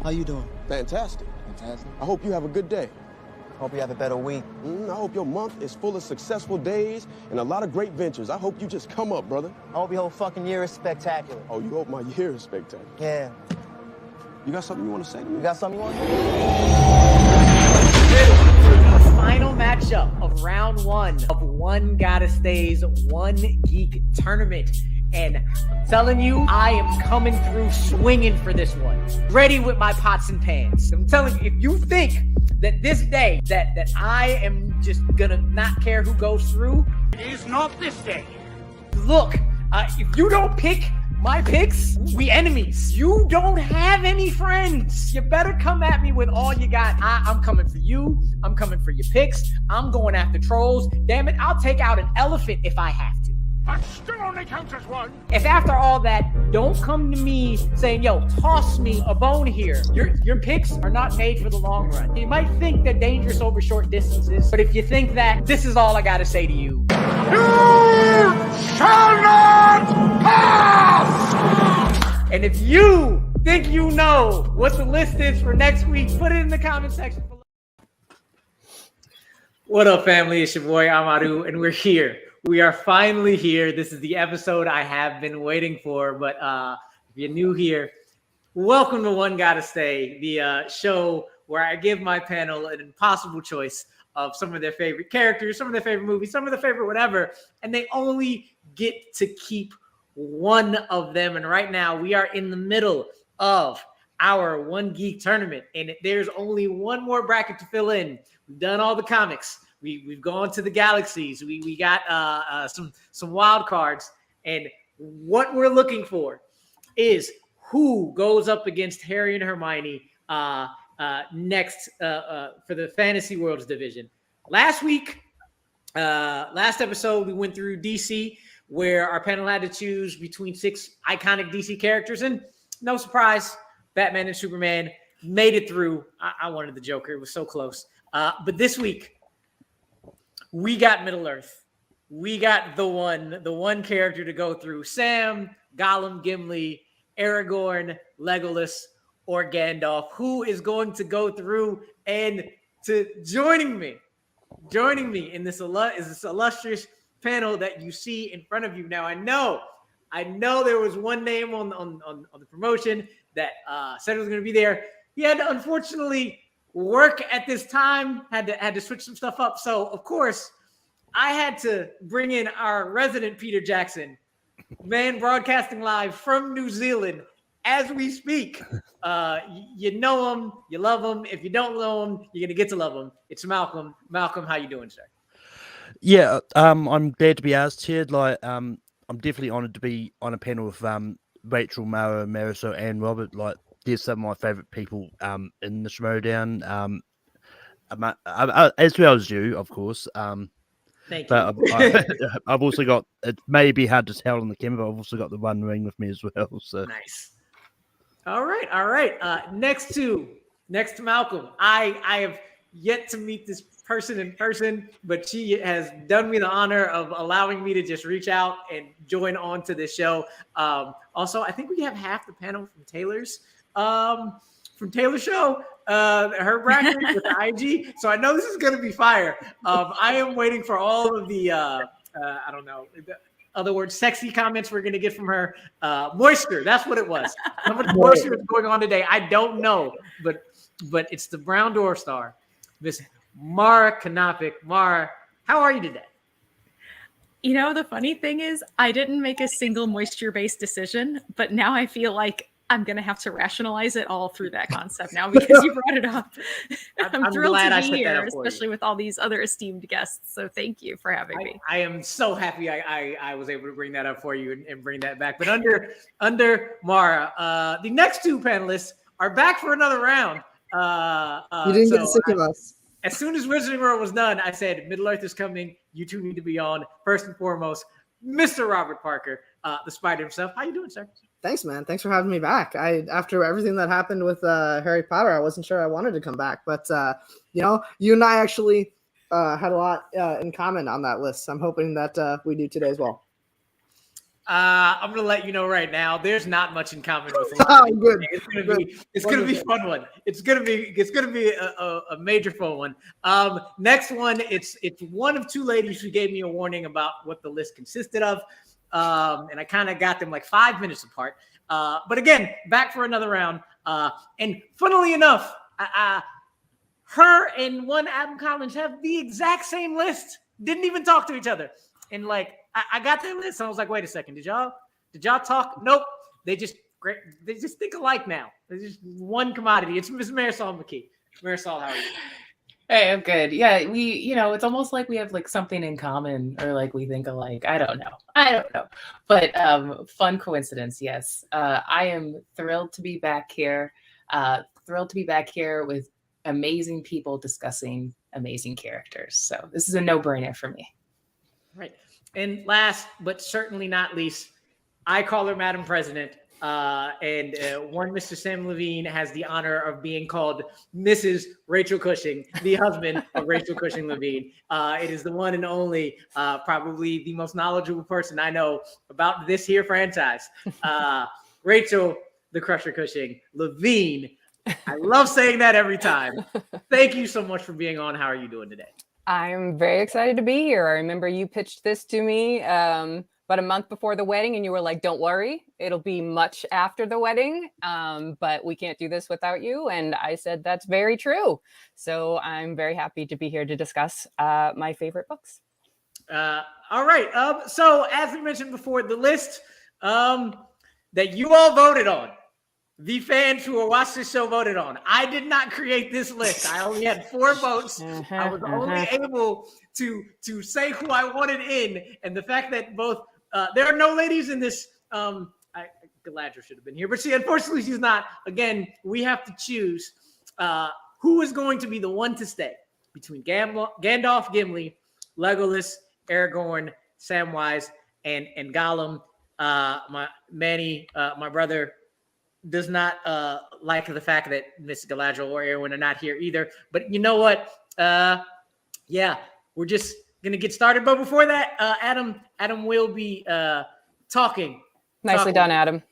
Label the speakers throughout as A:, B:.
A: How you doing?
B: Fantastic.
A: Fantastic.
B: I hope you have a good day.
A: Hope you have a better week.
B: I hope your month is full of successful days and a lot of great ventures. I hope you just come up, brother.
A: I hope your whole fucking year is spectacular.
B: Oh, you hope my year is spectacular?
A: Yeah.
B: You got something you want to say to me?
A: You got something you want to
C: The final matchup of round one of One Gotta Stay's One Geek tournament. And I'm telling you, I am coming through swinging for this one. Ready with my pots and pans. I'm telling you, if you think that this day, that I am just gonna not care who goes through, it is not this day. Look, if you don't pick my picks, we enemies. You don't have any friends. You better come at me with all you got. I'm coming for you. I'm coming for your picks. I'm going after trolls. Damn it, I'll take out an elephant if I have to.
D: That still only counts as one.
C: If after all that, don't come to me saying, yo, toss me a bone here. Your picks are not made for the long run. You might think they're dangerous over short distances, but if you think that, this is all I gotta say to you.
D: You shall not pass!
C: And if you think you know what the list is for next week, put it in the comment section below. What up, family? It's your boy Amaru, and we're here. We are finally here. This is the episode I have been waiting for. But if you're new here, welcome to One Gotta Stay, the show where I give my panel an impossible choice of some of their favorite characters, some of their favorite movies, some of their favorite whatever, and they only get to keep one of them. And right now, we are in the middle of our One Geek tournament, and there's only one more bracket to fill in. We've done all the comics. We've gone to the galaxies. We got some wild cards, and what we're looking for is who goes up against Harry and Hermione next for the Fantasy Worlds division. Last episode, we went through DC, where our panel had to choose between 6 iconic DC characters, and no surprise, Batman and Superman made it through. I wanted the Joker; it was so close. But this week, we got Middle Earth. We got the one character to go through. Sam, Gollum, Gimli, Aragorn, Legolas, or Gandalf. Who is going to go through and to joining me in this illustrious panel that you see in front of you now. I know there was one name on the promotion that said it was going to be there. He had to unfortunately work at this time, had to switch some stuff up. So, of course, I had to bring in our resident Peter Jackson, man, broadcasting live from New Zealand as we speak. You know him, you love him. If you don't know him, you're going to get to love him. It's Malcolm. Malcolm, how you doing, sir?
E: Yeah, I'm glad to be asked here. I'm definitely honoured to be on a panel with Rachel, Mara, Marisol, and Robert. They're some of my favourite people in this showdown. As well as you, of course.
C: Thank
E: you. I've also got, it may be hard to tell on the camera, but I've also got the One Ring with me as well. So
C: nice. All right. Next to Malcolm, I have yet to meet this person in person, but she has done me the honor of allowing me to just reach out and join on to this show. Also, I think we have half the panel from Taylor's show, her bracket with the IG. So I know this is going to be fire. I am waiting for all of the, I don't know, other words, sexy comments we're going to get from her. Moisture, that's what it was. How much moisture is going on today? I don't know, but it's the Brown Dwarf star, Miss Mara Kanapik. Mara, how are you today?
F: You know, the funny thing is I didn't make a single moisture-based decision, but now I feel like I'm going to have to rationalize it all through that concept now because you brought it up. I'm thrilled
C: glad
F: to be here, especially with all these other esteemed guests. So thank you for having me.
C: I am so happy I was able to bring that up for you and bring that back. But under Mara, the next two panelists are back for another round.
G: You didn't get sick of us.
C: As soon as Wizarding World was done, I said, Middle Earth is coming. You two need to be on. First and foremost, Mr. Robert Parker, the Spider himself. How you doing, sir?
G: Thanks, man. Thanks for having me back. After everything that happened with Harry Potter, I wasn't sure I wanted to come back. But, you and I actually had a lot in common on that list. I'm hoping that we do today as well.
C: I'm gonna let you know right now. There's not much in common with.
G: Oh, good.
C: It's gonna be a fun one. It's gonna be a major fun one. Next one, it's one of two ladies who gave me a warning about what the list consisted of, and I kind of got them like 5 minutes apart. But again, back for another round. And funnily enough, her and one Adam Collins have the exact same list. Didn't even talk to each other, and like. I got their list. And I was like, wait a second. Did y'all talk? Nope. They just think alike now. They're just one commodity. It's Miss Marisol McKee. Marisol, how are you?
H: Hey, I'm good. Yeah, it's almost like we have like something in common or like we think alike. I don't know. But fun coincidence, yes. I am thrilled to be back here. With amazing people discussing amazing characters. So this is a no-brainer for me.
C: Right. And last, but certainly not least, I call her Madam President. And one Mr. Sam Levine has the honor of being called Mrs. Rachel Cushing, the husband of Rachel Cushing Levine. It is the one and only, probably the most knowledgeable person I know about this here franchise. Rachel, the Crusher Cushing Levine. I love saying that every time. Thank you so much for being on. How are you doing today?
I: I'm very excited to be here. I remember you pitched this to me about a month before the wedding, and you were like, don't worry, it'll be much after the wedding, but we can't do this without you. And I said, that's very true. So I'm very happy to be here to discuss my favorite books.
C: All right. So as we mentioned before, the list that you all voted on, the fans who will watch this show voted on. I did not create this list. I only had 4 votes. I was only able to say who I wanted in. And the fact that both there are no ladies in this. Galadriel should have been here, but unfortunately she's not. Again, we have to choose who is going to be the one to stay between Gandalf, Gimli, Legolas, Aragorn, Samwise, and Gollum. My brother does not like the fact that Miss Galadriel or Erwin are not here either. But you know what? Yeah, we're just going to get started. But before that, Adam will be talking.
I: Nicely done, Adam.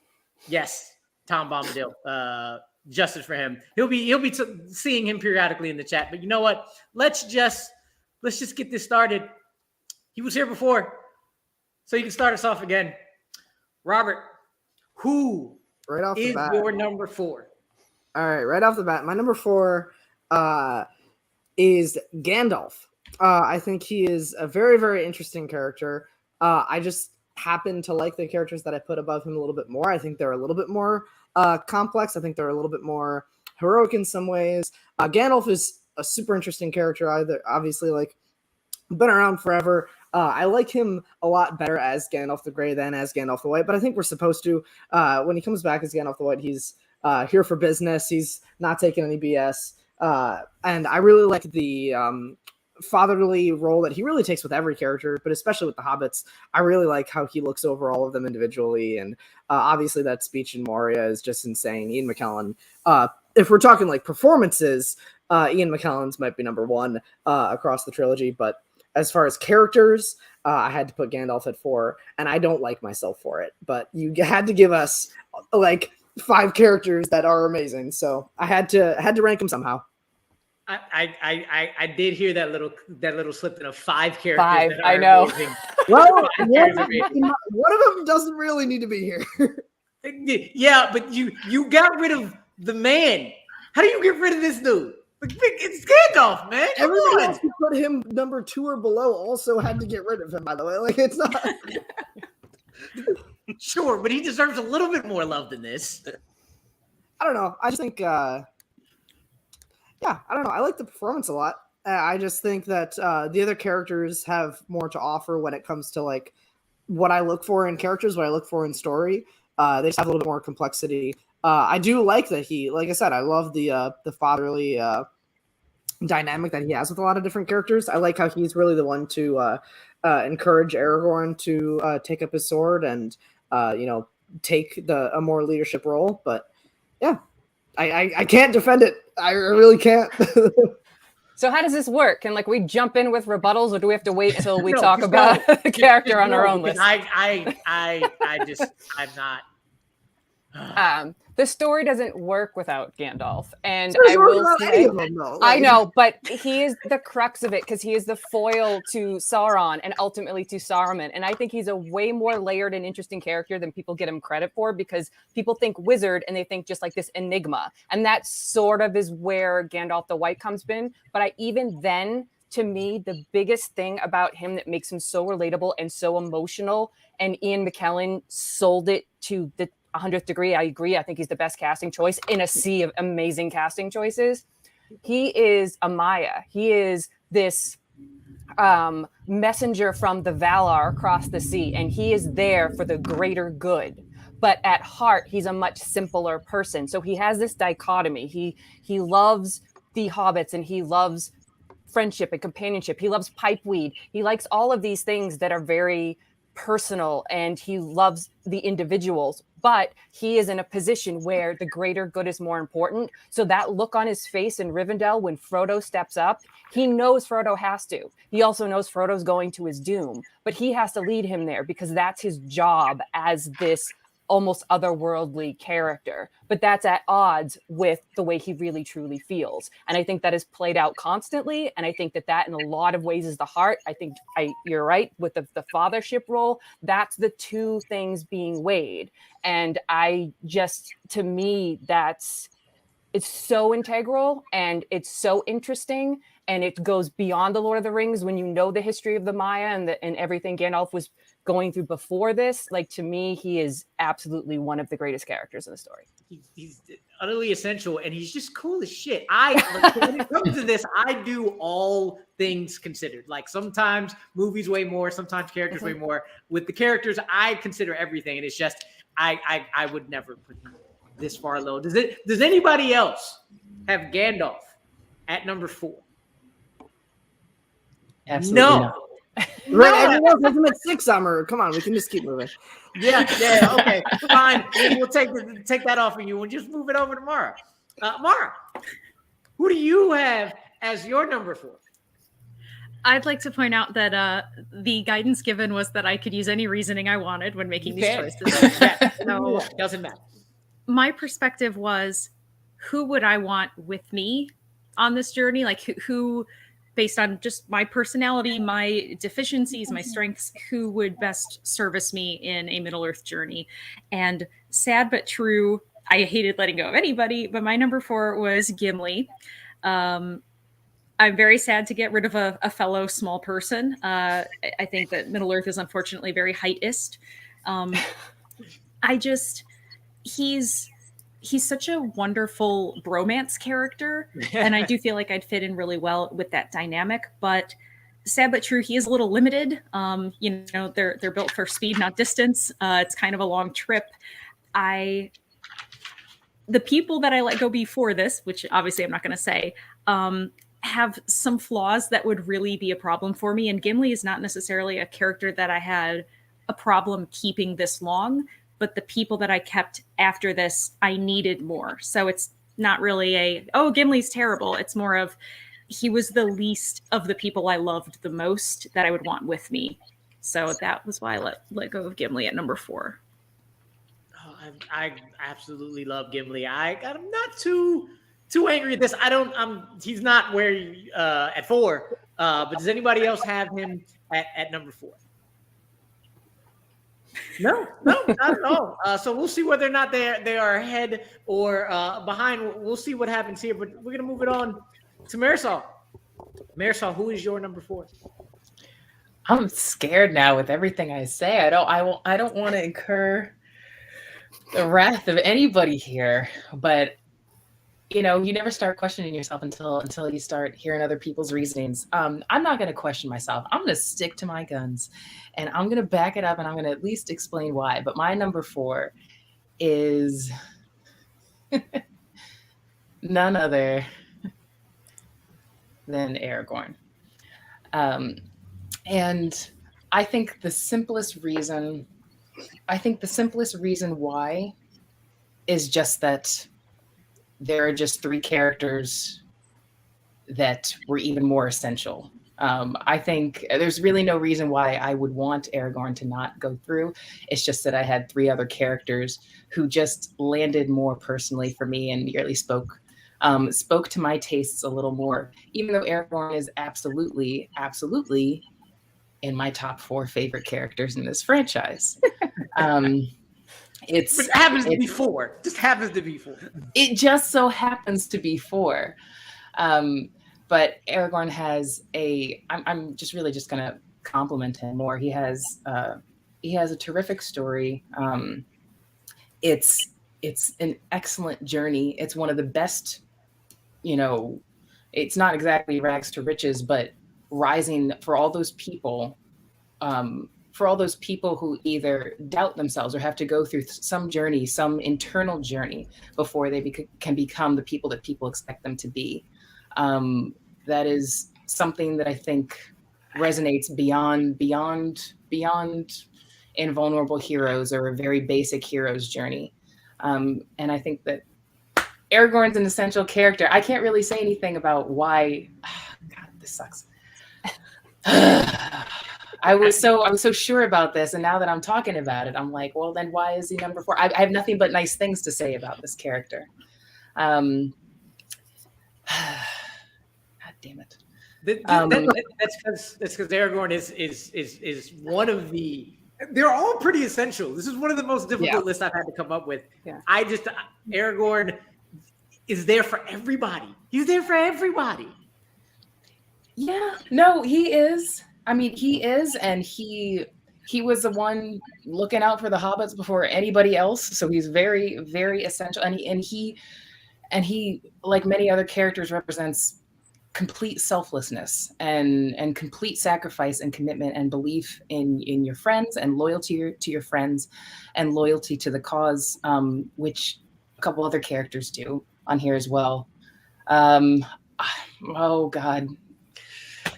C: Yes, Tom Bombadil. Justice for him. He'll be seeing him periodically in the chat. But you know what? Let's just get this started. He was here before, so you can start us off again. Robert, who
G: Right off the
C: is
G: bat.
C: your number 4?
G: All right, right off the bat, my number 4 is Gandalf. I think he is a very, very interesting character. I just happen to like the characters that I put above him a little bit more. I think they're a little bit more complex. I think they're a little bit more heroic in some ways. Gandalf is a super interesting character. Obviously, like, been around forever. I like him a lot better as Gandalf the Grey than as Gandalf the White, but I think we're supposed to. When he comes back as Gandalf the White, he's here for business. He's not taking any BS. And I really like the fatherly role that he really takes with every character, but especially with the hobbits. I really like how he looks over all of them individually. And obviously that speech in Moria is just insane. Ian McKellen, if we're talking like performances, Ian McKellen's might be number 1 across the trilogy, but as far as characters, I had to put Gandalf at 4, and I don't like myself for it. But you had to give us like 5 characters that are amazing, so I had to rank them somehow.
C: I did hear that little slip in of 5 characters.
I: 5,
C: that
I: I
C: are
I: know.
C: amazing.
G: Well, one of them doesn't really need to be here.
C: Yeah, but you got rid of the man. How do you get rid of this dude? It's Gandalf, man.
G: Everybody else who put him number 2 or below also had to get rid of him, by the way. Like, it's not.
C: Sure, but he deserves a little bit more love than this.
G: I don't know. I just think, I don't know. I like the performance a lot. I just think that the other characters have more to offer when it comes to like what I look for in characters, what I look for in story. They just have a little bit more complexity. I do like that he, like I said, I love the fatherly dynamic that he has with a lot of different characters. I like how he's really the one to encourage Aragorn to take up his sword and take a more leadership role. But yeah, I can't defend it. I really can't.
I: So how does this work? Can like we jump in with rebuttals, or do we have to wait until we
C: No,
I: talk
C: just
I: about
C: go.
I: the character on our
C: No,
I: own
C: because
I: list?
C: I'm not.
I: The story doesn't work without Gandalf, and
G: There's
I: I
G: no
I: will
G: about any
I: say,
G: of them, though.
I: I
G: Like,
I: know, but he is the crux of it because he is the foil to Sauron and ultimately to Saruman. And I think he's a way more layered and interesting character than people get him credit for, because people think wizard and they think just like this enigma. And that sort of is where Gandalf the White comes in. But even then, to me, the biggest thing about him that makes him so relatable and so emotional, and Ian McKellen sold it to the 100th degree. I agree. I think he's the best casting choice in a sea of amazing casting choices. He is a Maya. He is this messenger from the Valar across the sea, and he is there for the greater good. But at heart, he's a much simpler person. So he has this dichotomy. He loves the hobbits, and he loves friendship and companionship. He loves pipeweed. He likes all of these things that are very personal, and he loves the individuals, but he is in a position where the greater good is more important. So that look on his face in Rivendell when Frodo steps up, he knows Frodo has to. He also knows Frodo's going to his doom, but he has to lead him there because that's his job as this almost otherworldly character. But that's at odds with the way he really truly feels. And I think that is played out constantly. And I think that in a lot of ways is the heart. I think you're right with the fathership role. That's the two things being weighed. And to me, it's so integral and it's so interesting. And it goes beyond the Lord of the Rings when you know the history of the Maya and everything Gandalf was going through before this. Like, to me, he is absolutely one of the greatest characters in the story.
C: He's utterly essential, and he's just cool as shit. When it comes to this, I do all things considered. Like, sometimes movies way more, sometimes characters way more. With the characters, I consider everything, and it's just I would never put him this far low. Does anybody else have Gandalf at number 4?
H: Absolutely
C: no.
H: not.
G: Right, everyone else has him at 6, Summer. Come on, we can just keep moving.
C: Yeah, okay, fine. We'll take that off of you. We'll just move it over to Mara. Mara, who do you have as your number 4?
F: I'd like to point out that the guidance given was that I could use any reasoning I wanted when making these choices. So
C: doesn't matter.
F: My perspective was, who would I want with me on this journey? Like, who based on just my personality, my deficiencies, my strengths, who would best service me in a Middle-earth journey? And sad but true, I hated letting go of anybody, but my number 4 was Gimli. I'm very sad to get rid of a fellow small person. I think that Middle-earth is unfortunately very heightist. He's such a wonderful bromance character, and I do feel like I'd fit in really well with that dynamic. But sad but true, he is a little limited. They're built for speed, not distance. It's kind of a long trip. The people that I let go before this, which obviously I'm not going to say, have some flaws that would really be a problem for me. And Gimli is not necessarily a character that I had a problem keeping this long. But the people that I kept after this, I needed more. So it's not really Gimli's terrible. It's more of, he was the least of the people I loved the most that I would want with me. So that was why I let go of Gimli at number 4.
C: Oh, I absolutely love Gimli. I'm not too angry at this. He's not where at 4. But does anybody else have him at number 4? No, not at all. So we'll see whether or not they are ahead or behind. We'll see what happens here. But we're gonna move it on to Marisol. Marisol, who is your number 4?
H: I'm scared now with everything I say. I don't want to incur the wrath of anybody here. But you never start questioning yourself until you start hearing other people's reasonings. I'm not going to question myself. I'm going to stick to my guns, and I'm going to back it up, and I'm going to at least explain why. But my number 4 is none other than Aragorn. And I think the simplest reason why is just that there are just 3 characters that were even more essential. I think there's really no reason why I would want Aragorn to not go through. It's just that I had 3 other characters who just landed more personally for me and really spoke to my tastes a little more, even though Aragorn is absolutely in my top 4 favorite characters in this franchise. It
C: happens to be 4. Just happens to be 4.
H: It just so happens to be 4. But Aragorn has I'm just really just gonna compliment him more. He has a terrific story. It's an excellent journey. It's one of the best, it's not exactly rags to riches, but rising for all those people who either doubt themselves or have to go through some journey, some internal journey before they can become the people that people expect them to be. That is something that I think resonates beyond invulnerable heroes or a very basic hero's journey. And I think that Aragorn's an essential character. I can't really say anything about why. God, this sucks. I was so sure about this, and now that I'm talking about it, I'm like, well, then why is he number 4? I have nothing but nice things to say about this character. God damn it.
C: That's because Aragorn is one of the. They're all pretty essential. This is one of the most difficult lists I've had to come up with.
I: Yeah.
C: Aragorn is there for everybody. He's there for everybody.
H: Yeah, no, he is. I mean, he is, and he was the one looking out for the hobbits before anybody else. So he's very, very essential, and he, like many other characters, represents complete selflessness and complete sacrifice and commitment and belief in your friends and loyalty to your friends and loyalty to the cause, which a couple other characters do on here as well. Oh God.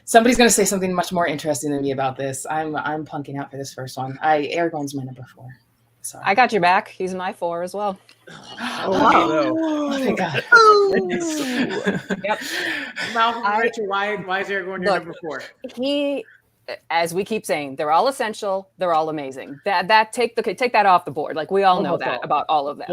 H: Somebody's going to say something much more interesting than me about this. I'm punking out for this first one. Aragorn's my number 4. Sorry.
I: I got your back. He's my 4 as well.
H: Oh, wow. Oh my God.
C: Yep. Malcolm, Rachel, why is Aragorn your number 4?
I: He, as we keep saying, they're all essential. They're all amazing. Take that off the board. Like we all know that about all of them.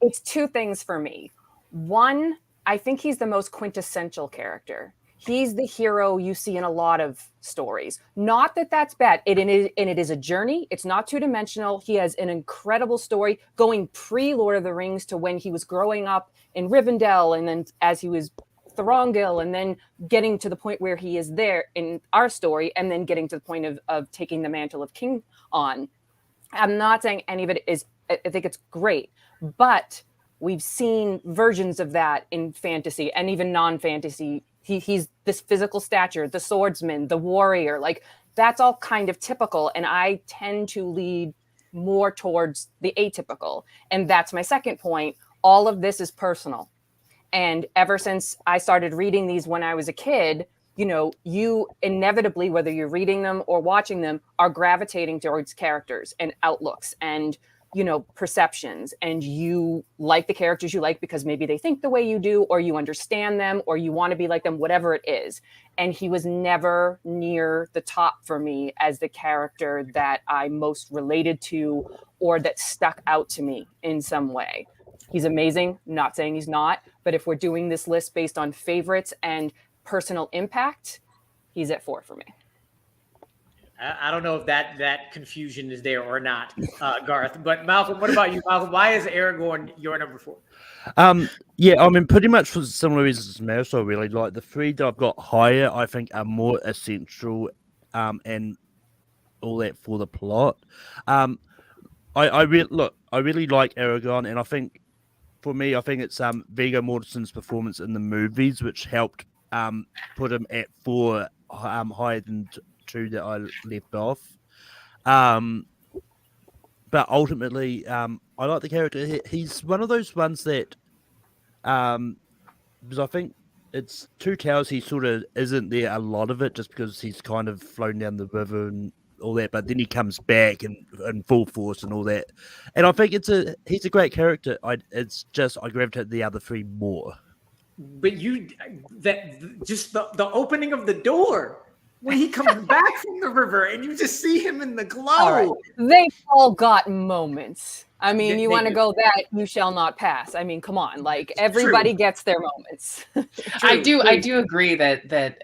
I: It's 2 things for me. One, I think he's the most quintessential character. He's the hero you see in a lot of stories. Not that that's bad. It is a journey. It's not 2-dimensional. He has an incredible story going pre-Lord of the Rings to when he was growing up in Rivendell, and then as he was Thorongil, and then getting to the point where he is there in our story, and then getting to the point of taking the mantle of king on. I'm not saying any of it is, I think it's great, but we've seen versions of that in fantasy and even non-fantasy. He's this physical stature, the swordsman, the warrior, like that's all kind of typical. And I tend to lead more towards the atypical. And that's my second point. All of this is personal. And ever since I started reading these when I was a kid, you inevitably, whether you're reading them or watching them, are gravitating towards characters and outlooks and perceptions, and you like the characters you like because maybe they think the way you do, or you understand them, or you want to be like them, whatever it is. And he was never near the top for me as the character that I most related to or that stuck out to me in some way. He's amazing, not saying he's not, but if we're doing this list based on favorites and personal impact, he's at 4 for me.
C: I don't know if that confusion is there or not, Garth. But Malcolm, what about you, Malcolm? Why is Aragorn your number 4?
E: Yeah, I mean, pretty much for similar reasons as Marisol, really. Like the 3 that I've got higher, I think are more essential, and all that for the plot. I really like Aragorn, and I think for me, it's Viggo Mortensen's performance in the movies which helped put him at 4, higher than 2 that I left off. But ultimately, I like the character. He's one of those ones that, because I think it's 2 Towers, he sort of isn't there a lot of it just because he's kind of flown down the river and all that, but then he comes back in full force and all that. And I think he's a great character. I gravitate the other 3 more.
C: But just the opening of the door when he comes back from the river and you just see him in the glow.
I: All right. They all got moments. I mean, you want to
C: do.
I: go that you shall not pass. I mean, come on, like everybody gets their moments.
H: I do agree that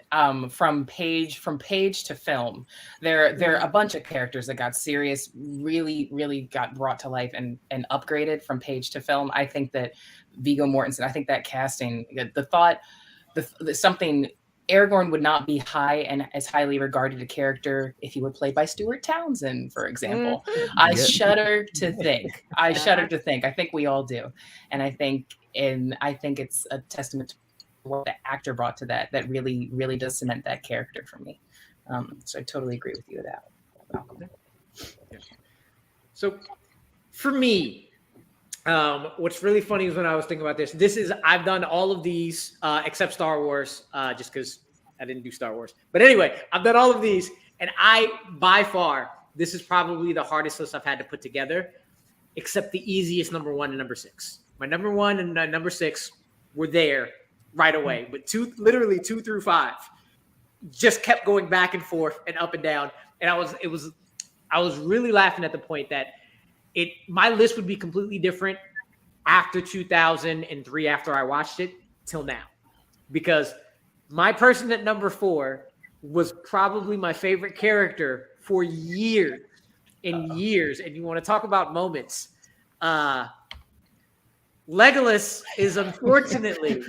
H: from page to film, there are a bunch of characters that got serious, really got brought to life and upgraded from page to film. I think that Viggo Mortensen, I think that casting, something. Aragorn would not be high and as highly regarded a character if he were played by Stuart Townsend, for example. I shudder to think. I think we all do, and I think it's a testament to what the actor brought to that really does cement that character for me. So I totally agree with you with that, Malcolm.
C: So for me, what's really funny is when I was thinking about this, I've done all of these except Star Wars, just because I didn't do Star Wars. But anyway, I've done all of these, and by far, this is probably the hardest list I've had to put together, except the easiest number 1 and number 6. My number 1 and number 6 were there right away, but literally 2 through 5 just kept going back and forth and up and down, and I was really laughing at the point that my list would be completely different after 2003 after I watched it till now, because my person at number 4 was probably my favorite character for years and years. And you want to talk about moments. Legolas is unfortunately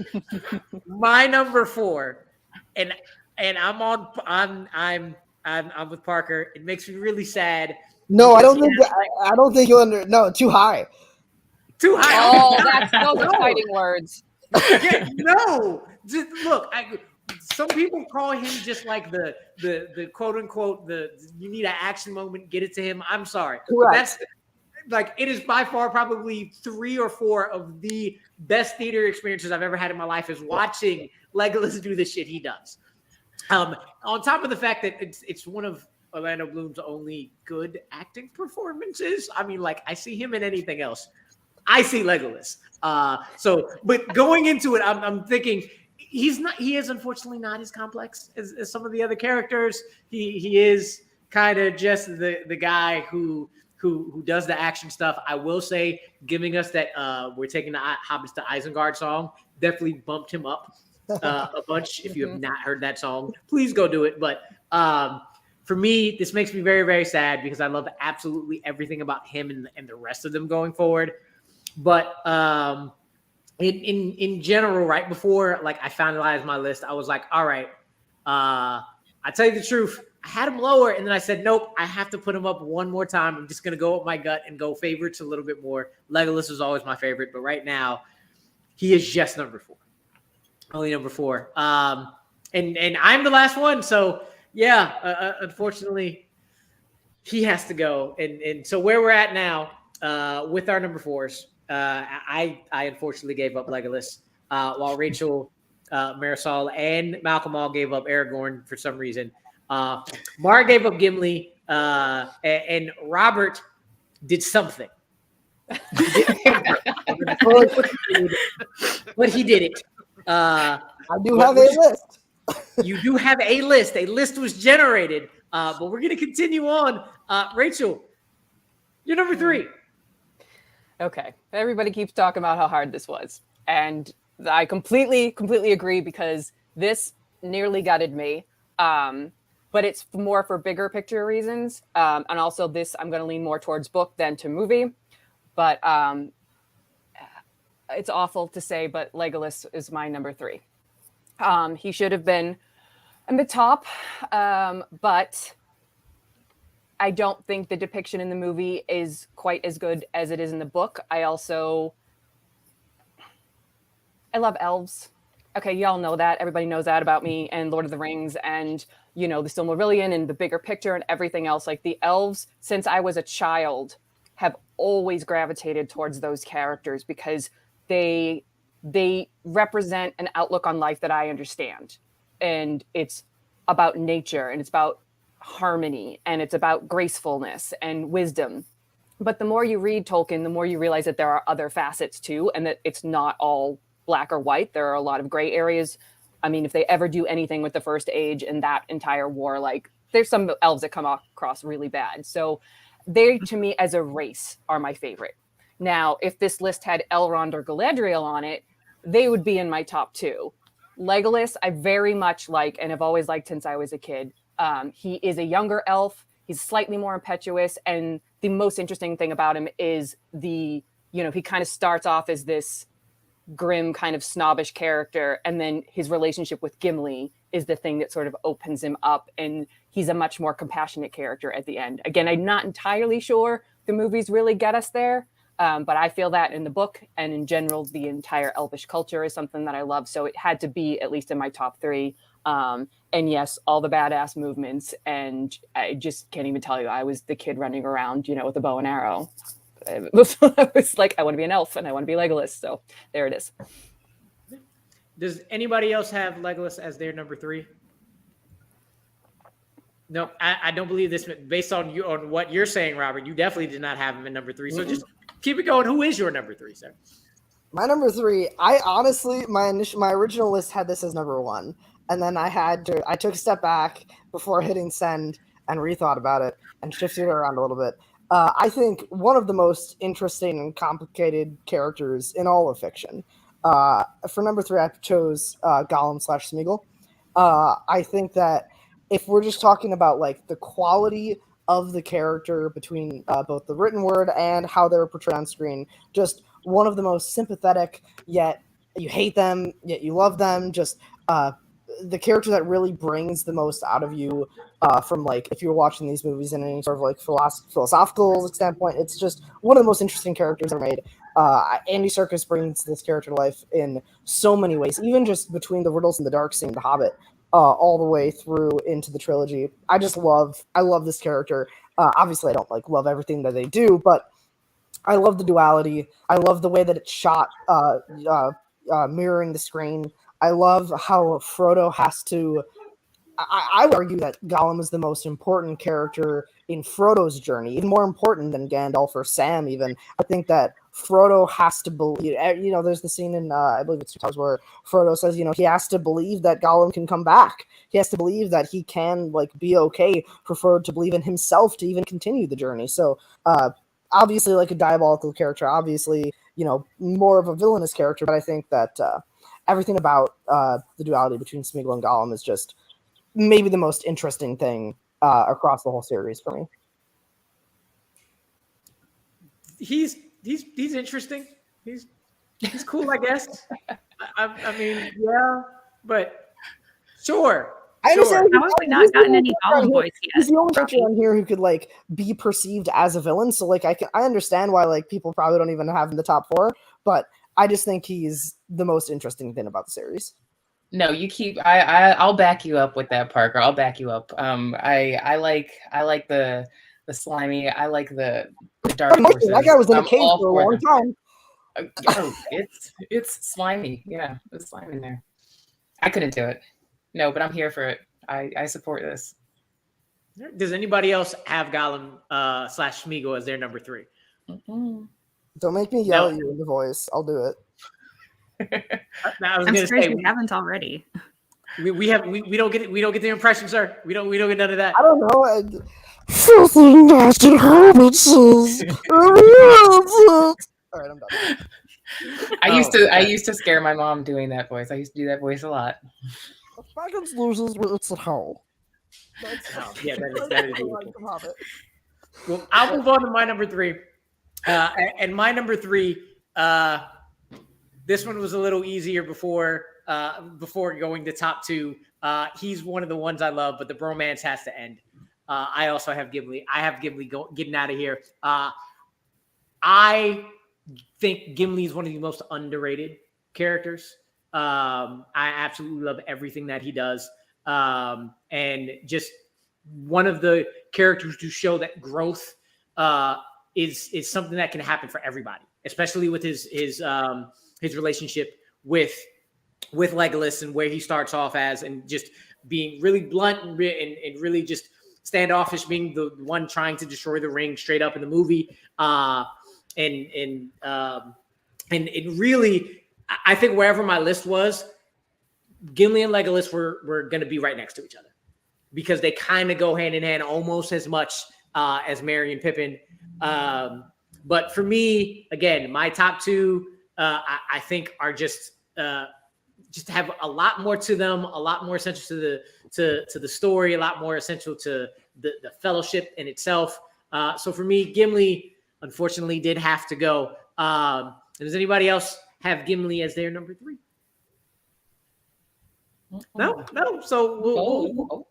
C: my number 4. And I'm with Parker. It makes me really sad.
G: No, I don't think you'll no, too high.
C: Too high.
I: Oh, those are fighting words.
C: Yeah, no. Look, some people call him just like the quote unquote you need an action moment, get it to him. I'm sorry.
G: Correct.
C: That's like, it is by far probably 3 or 4 of the best theater experiences I've ever had in my life is watching Legolas do the shit he does. On top of the fact that it's one of Orlando Bloom's only good acting performances. I mean, like, I see him in anything else. I see Legolas. But going into it, I'm thinking he is unfortunately not as complex as some of the other characters. He is kind of just the guy who does the action stuff. I will say, giving us that we're taking the Hobbits to Isengard song definitely bumped him up a bunch. If you have not heard that song, please go do it. But for me, this makes me very, very sad because I love absolutely everything about him and the rest of them going forward. But in general, right before like I finalized my list, I was like, all right, I tell you the truth, I had him lower, and then I said, nope, I have to put him up one more time. I'm just gonna go with my gut and go favorites a little bit more. Legolas is always my favorite, but right now, he is just number 4, only number 4. And I'm the last one, so yeah, unfortunately, he has to go. And so where we're at now with our number 4s. I unfortunately gave up Legolas, while Rachel, Marisol, and Malcolm all gave up Aragorn for some reason. Mara gave up Gimli, and Robert did something. But he did it.
G: I do have a list.
C: You do have a list. A list was generated, but we're going to continue on. Rachel, you're number 3.
I: Okay. Everybody keeps talking about how hard this was. And I completely agree, because this nearly gutted me. But it's more for bigger picture reasons. And also this, I'm going to lean more towards book than to movie. But it's awful to say, but Legolas is my number 3. He should have been in the top, but I don't think the depiction in the movie is quite as good as it is in the book. I love elves. Okay, y'all know that. Everybody knows that about me and Lord of the Rings and, the Silmarillion and the bigger picture and everything else. Like, the elves, since I was a child, have always gravitated towards those characters because they represent an outlook on life that I understand. And it's about nature, and it's about harmony, and it's about gracefulness and wisdom. But the more you read Tolkien, the more you realize that there are other facets too, and that it's not all black or white. There are a lot of gray areas. I mean, if they ever do anything with the First Age and that entire war, like there's some elves that come across really bad. So they, to me, as a race, are my favorite. Now, if this list had Elrond or Galadriel on it, they would be in my top 2. Legolas, I very much like, and have always liked since I was a kid. He is a younger elf. He's slightly more impetuous. And the most interesting thing about him is he kind of starts off as this grim, kind of snobbish character. And then his relationship with Gimli is the thing that sort of opens him up. And he's a much more compassionate character at the end. Again, I'm not entirely sure the movies really get us there. But I feel that in the book and in general, the entire elvish culture is something that I love. So it had to be at least in my top 3. And yes, all the badass movements. And I just can't even tell you, I was the kid running around, with a bow and arrow. I was like, I want to be an elf and I want to be Legolas. So there it is.
C: Does anybody else have Legolas as their number 3? No, I don't believe this. Based on what you're saying, Robert, you definitely did not have him in number 3. So just keep it going. Who is your number 3, sir?
G: My number 3, I honestly, my original list had this as number 1. And then I took a step back before hitting send and rethought about it and shifted it around a little bit. I think one of the most interesting and complicated characters in all of fiction. For number 3, I chose Gollum / Smeagol. I think that if we're just talking about like the quality of the character between both the written word and how they're portrayed on screen, just one of the most sympathetic, yet you hate them, yet you love them, just the character that really brings the most out of you from like if you're watching these movies in any sort of like philosophical standpoint. It's just one of the most interesting characters ever made. Andy Serkis brings this character to life in so many ways, even just between the Riddles in the Dark scene, The Hobbit, all the way through into the trilogy. I love this character. Obviously, I don't like love everything that they do, but I love the duality. I love the way that it's shot, mirroring the screen. I love how Frodo has to. I would argue that Gollum is the most important character in Frodo's journey, even more important than Gandalf or Sam. Even I think that Frodo has to believe. There's the scene in I believe it's Two Towers where Frodo says, he has to believe that Gollum can come back. He has to believe that he can be okay for Frodo to believe in himself to even continue the journey. So obviously, like a diabolical character, obviously, more of a villainous character. But I think that everything about the duality between Smeagol and Gollum is just maybe the most interesting thing across the whole series for me.
C: He's interesting. He's cool, I guess. I mean, yeah, but sure.
G: I understand.
F: How have we not gotten any Gollum voice yet?
G: He's the only character on here who could be perceived as a villain. So I understand why people probably don't even have him in the top 4, but I just think he's the most interesting thing about the series.
H: No, you keep. I'll back you up with that, Parker. I'll back you up. I like the slimy. I like the dark horses.
G: That guy was in a cave for a long time.
H: It's slimy. Yeah, it's slimy in there. I couldn't do it. No, but I'm here for it. I support this.
C: Does anybody else have Gollum / Smeagol as their number 3?
H: Mm-hmm.
G: Don't make me yell at you in the voice. I'll do it.
F: I'm surprised we haven't already.
C: We don't get the impression, sir. We don't get none of that.
G: I don't know. Filthy nasty hobbits. All right, I'm done.
H: I used to scare my mom doing that voice. I used to do that voice a lot.
G: Dragons loses, but it's a hell.
C: Yeah, that is beautiful. Well, I'll move on to my number 3. And my number 3, this one was a little easier before going to top 2. He's one of the ones I love, but the bromance has to end. I also have Gimli. I have Gimli getting out of here. I think Gimli is one of the most underrated characters. I absolutely love everything that he does. And just one of the characters to show that growth is something that can happen for everybody, especially with his relationship with Legolas and where he starts off as, and just being really blunt and really just standoffish, being the one trying to destroy the ring straight up in the movie. And it really, I think wherever my list was, Gimli and Legolas were going to be right next to each other because they kind of go hand in hand almost as much as Merry and Pippin. But for me, again, my top two, I think are just have a lot more to them, a lot more essential to the story, a lot more essential to the fellowship in itself. So for me, Gimli unfortunately did have to go. Does anybody else have Gimli as their number 3? No. So we'll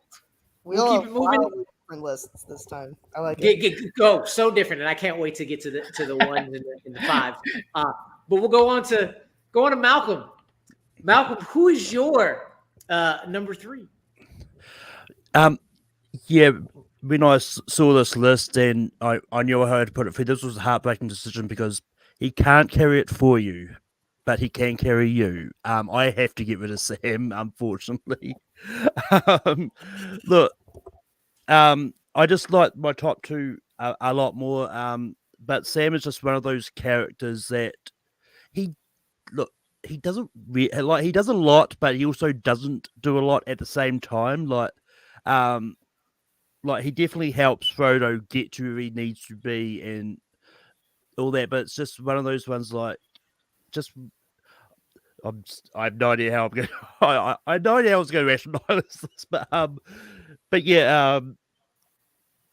C: keep it moving.
G: Different lists this time. I like it.
C: Go so different, and I can't wait to get to the ones in the 5. But we'll go on to Malcolm. Malcolm, who is your number 3?
E: Yeah, when I saw this list, and I knew how to put it through. This was a heartbreaking decision because he can't carry it for you, but he can carry you. I have to get rid of Sam, unfortunately. Look, I just like my top 2 a lot more. But Sam is just one of those characters that he doesn't he does a lot, but he also doesn't do a lot at the same time. Like he definitely helps Frodo get to where he needs to be and all that, but it's just one of those ones I have no idea how I'm going. I have no idea how I was going to rationalize this, but yeah,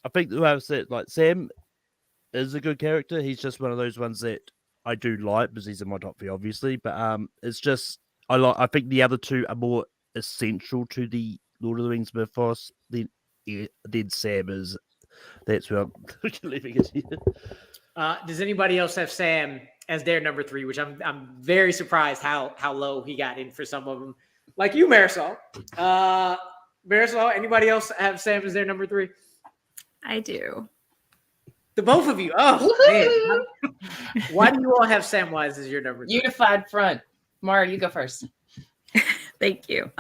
E: I think the way I've said, like, Sam is a good character. He's just one of those ones that I do like because he's in my top 3, obviously. But it's just I think the other 2 are more essential to the Lord of the Rings mythos than Sam is. That's where I'm leaving it here.
C: Does anybody else have Sam as their number 3? Which I'm very surprised how low he got in for some of them, like you, Marisol. Marisol, anybody else have Sam as their number 3?
F: I do.
C: The both of you. Oh, man. Why do you all have Samwise as your number 3?
H: Unified front. Mara, you go first.
F: Thank you.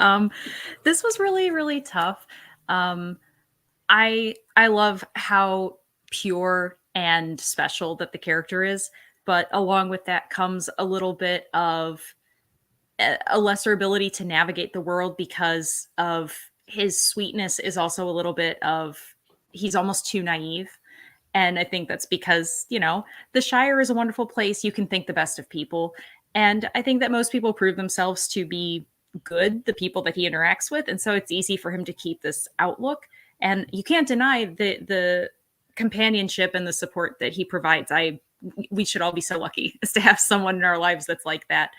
F: This was really, really tough. I love how pure and special that the character is, but along with that comes a little bit of a lesser ability to navigate the world because of his sweetness is also a little bit of he's almost too naive. And I think that's because, the Shire is a wonderful place. You can think the best of people. And I think that most people prove themselves to be good, the people that he interacts with. And so it's easy for him to keep this outlook. And you can't deny the companionship and the support that he provides. We should all be so lucky as to have someone in our lives that's like that.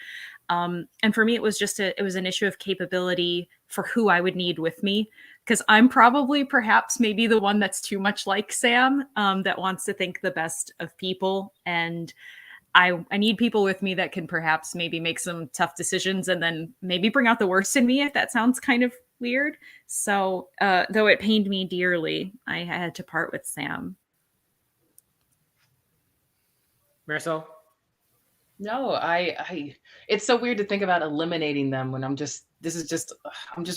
F: And for me, it was an issue of capability for who I would need with me. Because I'm probably perhaps maybe the one that's too much like Sam, that wants to think the best of people. And I need people with me that can perhaps maybe make some tough decisions and then maybe bring out the worst in me, if that sounds kind of weird. So though it pained me dearly, I had to part with Sam.
C: Marisol?
H: No, it's so weird to think about eliminating them when I'm just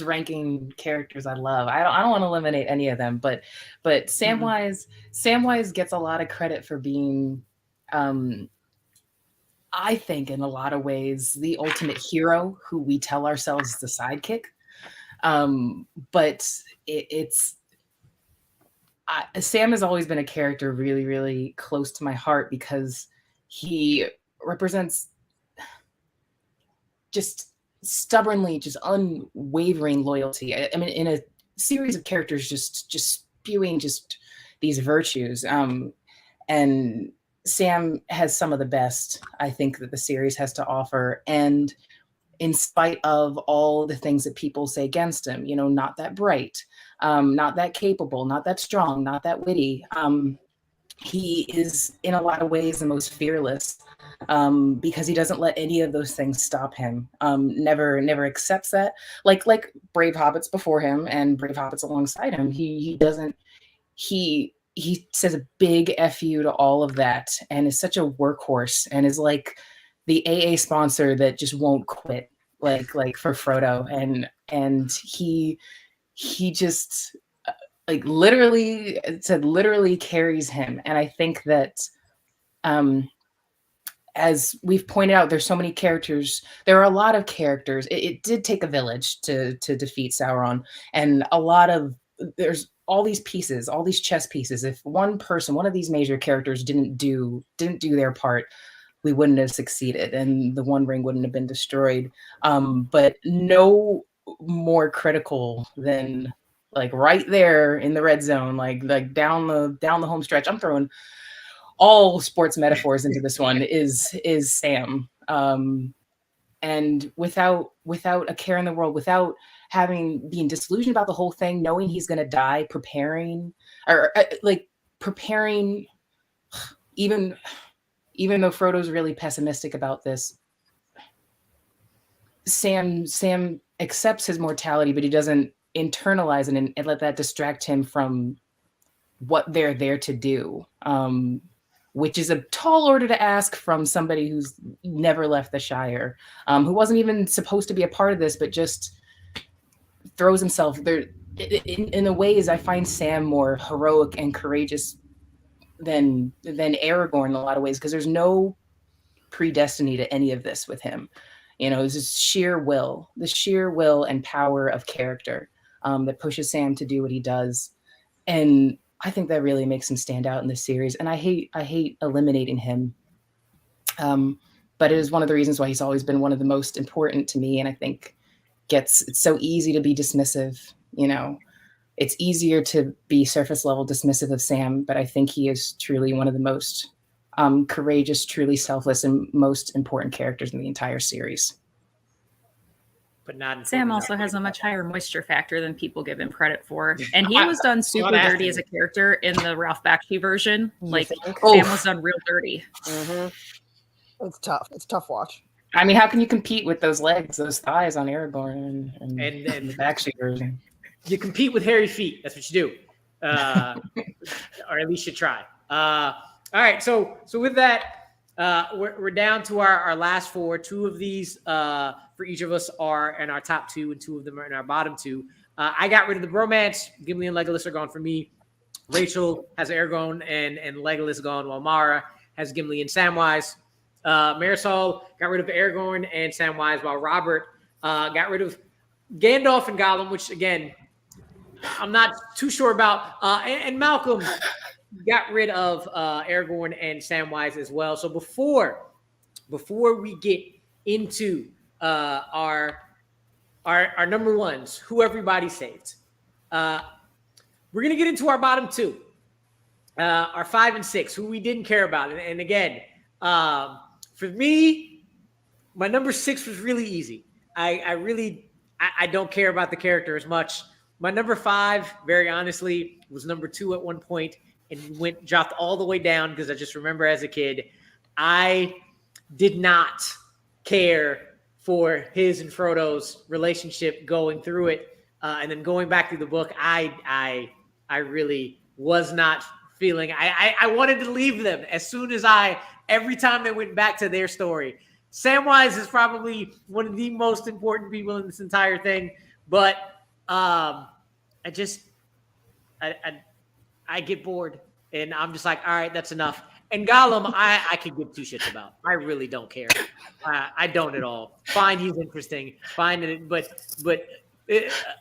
H: ranking characters I love. I don't want to eliminate any of them, but Samwise gets a lot of credit for being, I think in a lot of ways, the ultimate hero who we tell ourselves is the sidekick. But Sam has always been a character really, really close to my heart because he represents just stubbornly, just unwavering loyalty. I mean, in a series of characters just spewing just these virtues. And Sam has some of the best, I think, that the series has to offer. And in spite of all the things that people say against him, not that bright, not that capable, not that strong, not that witty, he is in a lot of ways the most fearless, because he doesn't let any of those things stop him. Never accepts that. Like brave hobbits before him and brave hobbits alongside him. He doesn't. He says a big F you to all of that and is such a workhorse and is like the AA sponsor that just won't quit. Like for Frodo, and he just literally carries him. And I think that as we've pointed out, there's so many characters. There are a lot of characters. It did take a village to defeat Sauron, and there's all these pieces, all these chess pieces. If one of these major characters didn't do their part, we wouldn't have succeeded, and the One Ring wouldn't have been destroyed. But no more critical than like right there in the red zone, like down the home stretch. I'm throwing all sports metaphors into this one is Sam. And without a care in the world, without being disillusioned about the whole thing, knowing he's going to die, preparing, even though Frodo's really pessimistic about this, Sam accepts his mortality, but he doesn't internalize it and let that distract him from what they're there to do, which is a tall order to ask from somebody who's never left the Shire, who wasn't even supposed to be a part of this, but just throws himself there. In the ways I find Sam more heroic and courageous than Aragorn in a lot of ways, because there's no predestiny to any of this with him. It's just the sheer will and power of character that pushes Sam to do what he does. And I think that really makes him stand out in this series. And I hate eliminating him. But it is one of the reasons why he's always been one of the most important to me. And I think it's so easy to be dismissive. It's easier to be surface level dismissive of Sam, but I think he is truly one of the most courageous, truly selfless, and most important characters in the entire series.
C: But not
F: Sam also has a much higher moisture factor than people give him credit for, and he was done super dirty as a character in the Ralph Bakshi version. Like Sam was done real dirty.
G: Mm-hmm. It's tough. It's a tough watch.
H: I mean, how can you compete with those legs, those thighs on Aragorn and the Bakshi version?
C: You compete with hairy feet. That's what you do, or at least you try. All right. So with that, we're down to our last four. Two of these for each of us are in our top two, and two of them are in our bottom two. I got rid of the bromance. Gimli and Legolas are gone for me. Rachel has Aragorn and Legolas gone, while Mara has Gimli and Samwise. Marisol got rid of Aragorn and Samwise, while Robert got rid of Gandalf and Gollum, which again, I'm not too sure about. And Malcolm got rid of Aragorn and Samwise as well. So before we get into our number ones, who everybody saved, we're gonna get into our bottom two, our 5 and 6, who we didn't care about. And again, for me, my number 6 was really easy. I don't care about the character as much. My number 5, very honestly, was number 2 at one point, and dropped all the way down because I just remember as a kid, I did not care for his and Frodo's relationship going through it, and then going back through the book. I really was not feeling. I wanted to leave them as soon as every time they went back to their story. Samwise is probably one of the most important people in this entire thing, but I get bored, and I'm just like, all right, that's enough. And Gollum, I could give two shits about. I really don't care. I don't at all. Fine, he's interesting. Fine, but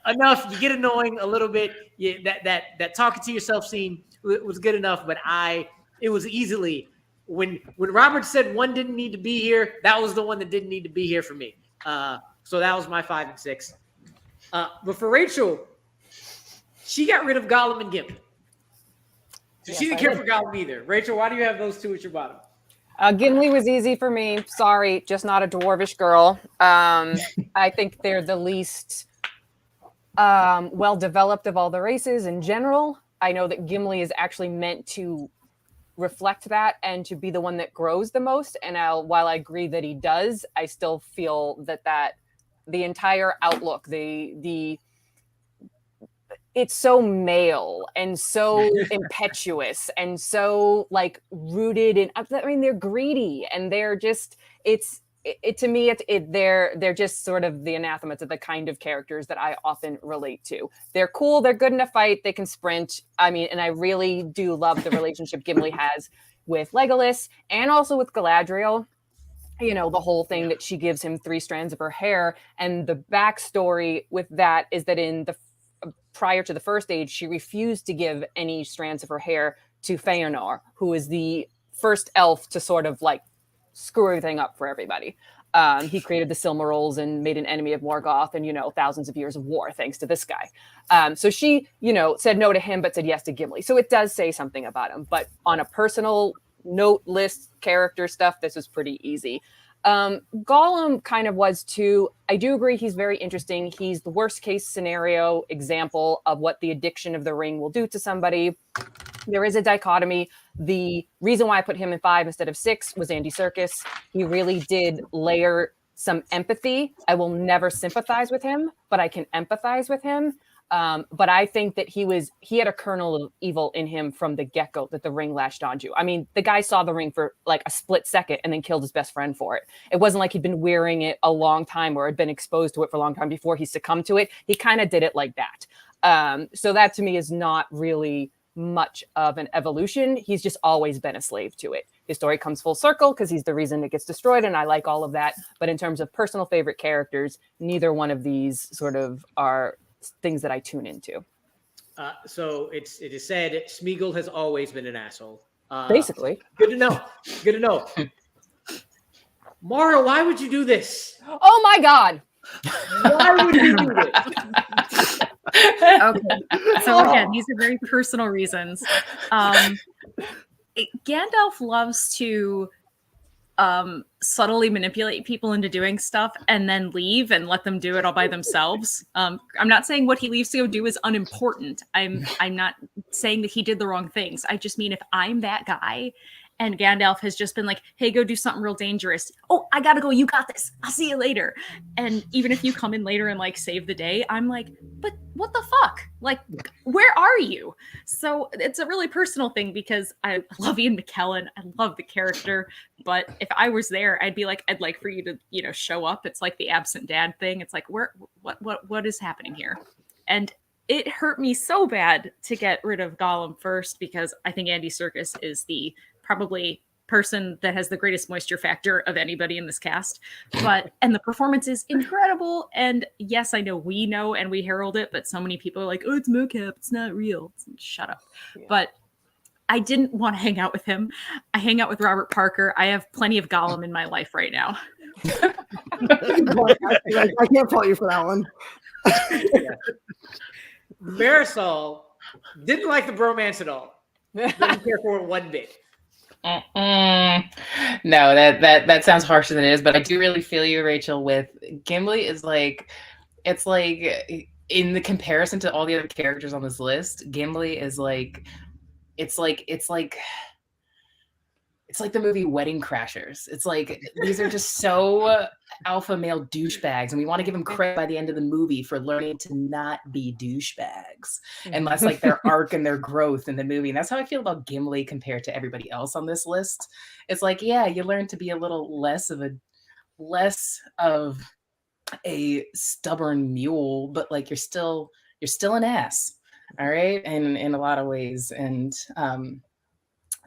C: enough. You get annoying a little bit. That talking to yourself scene was good enough, but it was easily when Robert said one didn't need to be here, that was the one that didn't need to be here for me. So that was my 5 and 6. But for Rachel, she got rid of Gollum and Gimli. So she didn't care for Gollum either. Rachel, why do you have those two at your bottom?
I: Gimli was easy for me. Sorry, just not a dwarvish girl. I think they're the least well-developed of all the races in general. I know that Gimli is actually meant to reflect that and to be the one that grows the most. And while I agree that he does, I still feel that the entire outlook, it's so male and so impetuous and so like rooted in, I mean, they're greedy and they're just, to me, they're just sort of the anathema to the kind of characters that I often relate to. They're cool. They're good in a fight. They can sprint. I mean, and I really do love the relationship Gimli has with Legolas and also with Galadriel. you know, the whole thing that she gives him 3 strands of her hair. And the backstory with that is that in the prior to the first age, she refused to give any strands of her hair to Feanor, who is the first elf to sort of like screw everything up for everybody. He created the Silmarils and made an enemy of Morgoth and, you know, thousands of years of war thanks to this guy. So she, you know, said no to him, but said yes to Gimli. So it does say something about him. But on a personal note list, character stuff, this is pretty easy. Gollum kind of was too. I do agree he's very interesting. He's the worst case scenario example of what the addiction of the ring will do to somebody. There is a dichotomy. The reason why I put him in 5 instead of 6 was Andy Serkis. He really did layer some empathy. I will never sympathize with him, but I can empathize with him. But I think that he had a kernel of evil in him from the get-go that the ring latched onto. I mean, the guy saw the ring for like a split second and then killed his best friend for it. It wasn't like he'd been wearing it a long time or had been exposed to it for a long time before he succumbed to it. He kind of did it like that. So that to me is not really much of an evolution. He's just always been a slave to it. His story comes full circle because he's the reason it gets destroyed, and I like all of that. But in terms of personal favorite characters, neither one of these sort of are things that I tune into.
C: So it is said Smeagol has always been an asshole.
I: Basically.
C: Good to know. Good to know. Mara, why would you do this?
I: Oh my God.
C: Why would you do this?
F: Okay. So again, these are very personal reasons. Gandalf loves to subtly manipulate people into doing stuff and then leave and let them do it all by themselves. I'm not saying what he leaves to go do is unimportant. I'm not saying that he did the wrong things. I just mean if I'm that guy and Gandalf has just been like, hey, go do something real dangerous. Oh, I gotta go. You got this. I'll see you later. And even if you come in later and like save the day, I'm like, but what the fuck? Like, where are you? So it's a really personal thing because I love Ian McKellen. I love the character. But if I was there, I'd be like, I'd like for you to, you know, show up. It's like the absent dad thing. It's like, what is happening here? And it hurt me so bad to get rid of Gollum first because I think Andy Serkis is the probably person that has the greatest moisture factor of anybody in this cast. And the performance is incredible. And yes, I know we know and we herald it, but so many people are like, oh, it's mocap, it's not real. Shut up. Yeah. But I didn't want to hang out with him. I hang out with Robert Parker. I have plenty of Gollum in my life right now.
G: I can't fault you for that one.
C: Marisol didn't like the bromance at all. Didn't care for it one bit.
H: No, that sounds harsher than it is, but I do really feel you, Rachel, with Gimli is like, it's like in the comparison to all the other characters on this list, Gimli is like, it's like the movie Wedding Crashers. It's like, these are just so alpha male douchebags, and we want to give them credit by the end of the movie for learning to not be douchebags. And that's like their arc and their growth in the movie. And that's how I feel about Gimli compared to everybody else on this list. It's like, yeah, you learn to be a little less of a stubborn mule, but like you're still an ass. All right. And in a lot of ways. And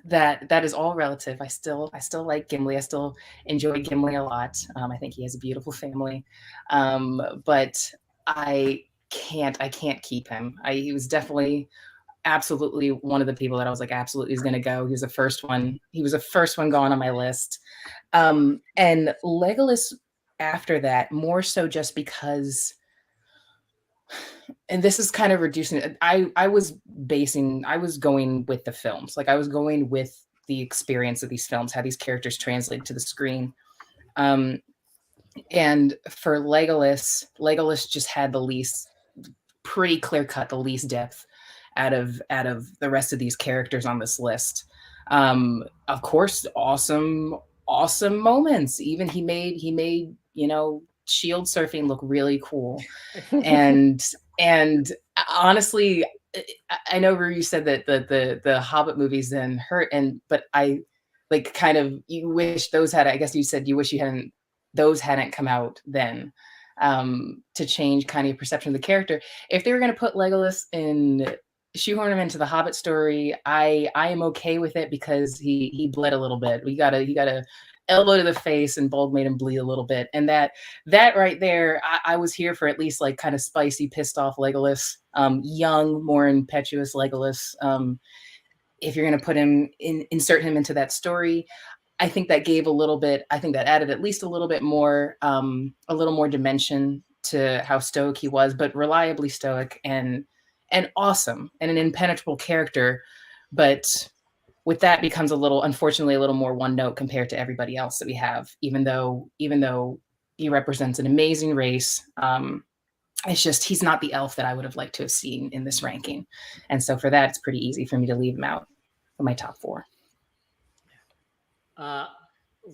H: that is all relative. I still like Gimli. I still enjoy Gimli a lot. I think he has a beautiful family. But I can't keep him. He was definitely absolutely one of the people that I was like, absolutely, he's going to go. He was the first one going on my list. And Legolas after that, more so just because, and this is kind of reducing it. I was going with the films. Like I was going with the experience of these films, how these characters translate to the screen. And for Legolas just had the least, pretty clear cut, the least depth out of the rest of these characters on this list. Of course, awesome moments. Even he made, you know, shield surfing look really cool. And honestly, I know Rue, you said that the Hobbit movies then hurt, but I like kind of, you wish those had, I guess you said you wish those hadn't come out then, to change kind of your perception of the character. If they were going to put Legolas in, shoehorn him into the Hobbit story, I am okay with it because he bled a little bit. He got a elbow to the face, and Bulk made him bleed a little bit. And that right there, I was here for at least like kind of spicy, pissed off Legolas, young, more impetuous Legolas. If you're going to put him insert him into that story, I think that gave a little bit, I think that added at least a little bit more, a little more dimension to how stoic he was, but reliably stoic and awesome and an impenetrable character. But with that becomes unfortunately, a little more one note compared to everybody else that we have, even though he represents an amazing race. It's just, he's not the elf that I would have liked to have seen in this ranking. And so for that, it's pretty easy for me to leave him out of my top 4.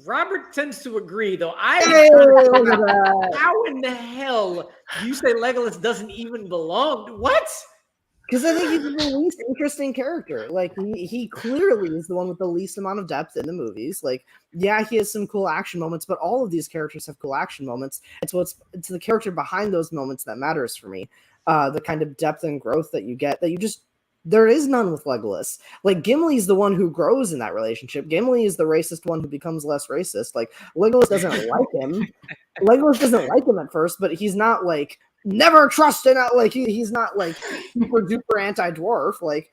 C: Robert tends to agree, though.
G: Look at that.
C: How in the hell do you say Legolas doesn't even belong? What?
G: Because I think he's the least interesting character. Like, he clearly is the one with the least amount of depth in the movies. Like, yeah, he has some cool action moments, but all of these characters have cool action moments. It's the character behind those moments that matters for me. The kind of depth and growth that you get that there is none with Legolas. Like, Gimli's the one who grows in that relationship. Gimli is the racist one who becomes less racist. Like, Legolas doesn't like him. Legolas doesn't like him at first, but he's not like, never trust in it. Like, he's not like super duper anti-dwarf. Like,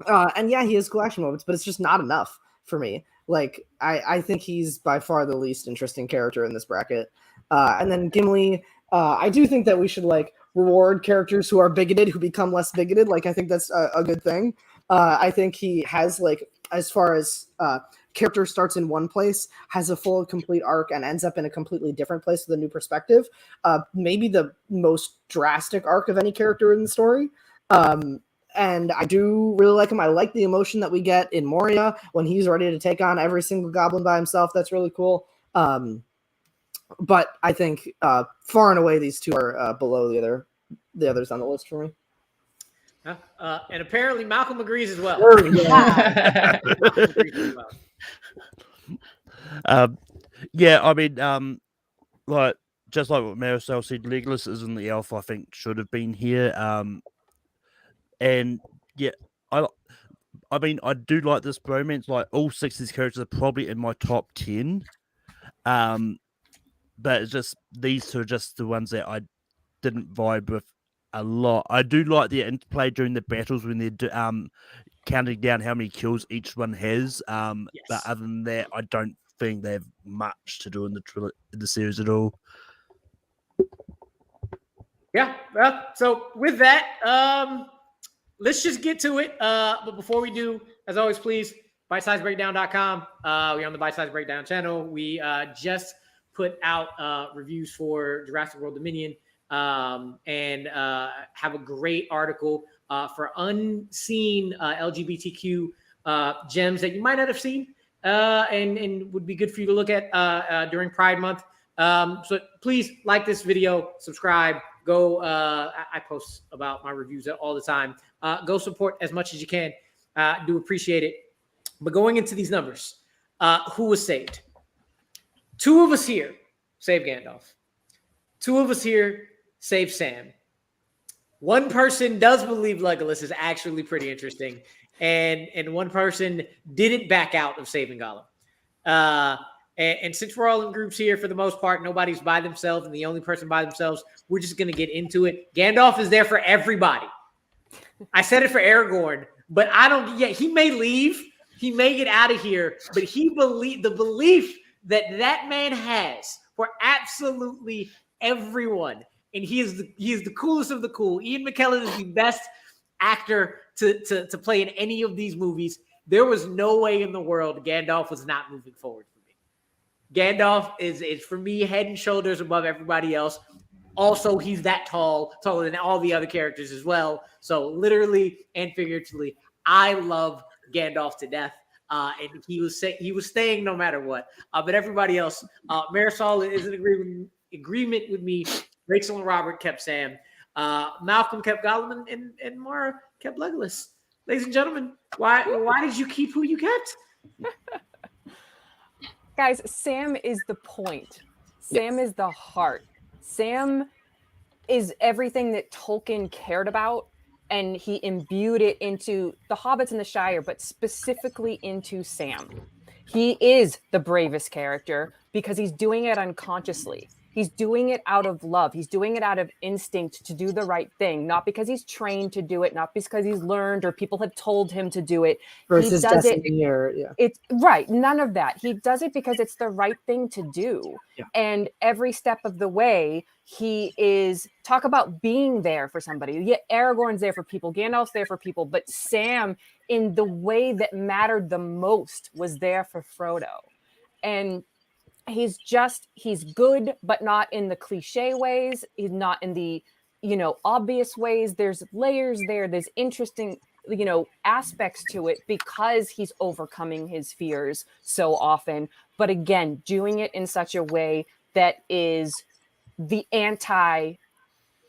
G: and yeah, he has cool action moments, but it's just not enough for me. Like, I think he's by far the least interesting character in this bracket. And then Gimli, I do think that we should like reward characters who are bigoted, who become less bigoted. Like, I think that's a good thing. I think he has, like, as far as character starts in one place, has a full complete arc, and ends up in a completely different place with a new perspective. Maybe the most drastic arc of any character in the story. And I do really like him. I like the emotion that we get in Moria when he's ready to take on every single goblin by himself. That's really cool. But I think far and away these two are below the others on the list for me.
C: And apparently Malcolm agrees as well.
E: Yeah, I mean, like, just like what Marisol said, Legolas isn't the elf I think should have been here. And yeah, I mean, I do like this bromance. Like, all 6 of these characters are probably in my top 10. But it's just, these two are just the ones that I didn't vibe with a lot. I do like the interplay during the battles when they're counting down how many kills each one has. But other than that, I don't think they have much to do in the series at all.
C: Yeah, well, so with that, let's just get to it. But before we do, as always, please, BitesizeBreakdown.com. We're on the Bitesize Breakdown channel. We just put out reviews for Jurassic World Dominion and have a great article for unseen LGBTQ gems that you might not have seen and would be good for you to look at during Pride Month. So please like this video, subscribe, go. I post about my reviews all the time. Go support as much as you can. Do appreciate it. But going into these numbers, who was saved? 2 of us here save Gandalf. 2 of us here save Sam. 1 person does believe Legolas is actually pretty interesting, and 1 person didn't back out of saving Gollum. And since we're all in groups here, for the most part, nobody's by themselves, and the only person by themselves, we're just going to get into it. Gandalf is there for everybody. I said it for Aragorn, but he may leave, he may get out of here, but the belief that man has for absolutely everyone, and he is the coolest of the cool. Ian McKellen is the best actor to play in any of these movies. There was no way in the world Gandalf was not moving forward for me. Gandalf is for me head and shoulders above everybody else. Also, he's that taller than all the other characters as well. So literally and figuratively, I love Gandalf to death. And he was staying no matter what. But everybody else, Marisol is in agreement with me. Rachel and Robert kept Sam. Malcolm kept Gollum, and Mara kept Legolas. Ladies and gentlemen, why did you keep who you kept?
I: Guys, Sam is the point. Sam is the heart. Sam is everything that Tolkien cared about, and he imbued it into the Hobbits and the Shire, but specifically into Sam. He is the bravest character because he's doing it unconsciously. He's doing it out of love. He's doing it out of instinct to do the right thing, not because he's trained to do it, not because he's learned or people have told him to do it.
G: Versus
I: He does it.
G: destiny or yeah.
I: It's right. None of that. He does it because it's the right thing to do.
G: Yeah.
I: And every step of the way, he is talk about being there for somebody. Yeah, Aragorn's there for people. Gandalf's there for people. But Sam, in the way that mattered the most, was there for Frodo. And he's good, but not in the cliche ways. He's not in the, obvious ways. There's layers there. There's interesting, aspects to it because he's overcoming his fears so often. But again, doing it in such a way that is the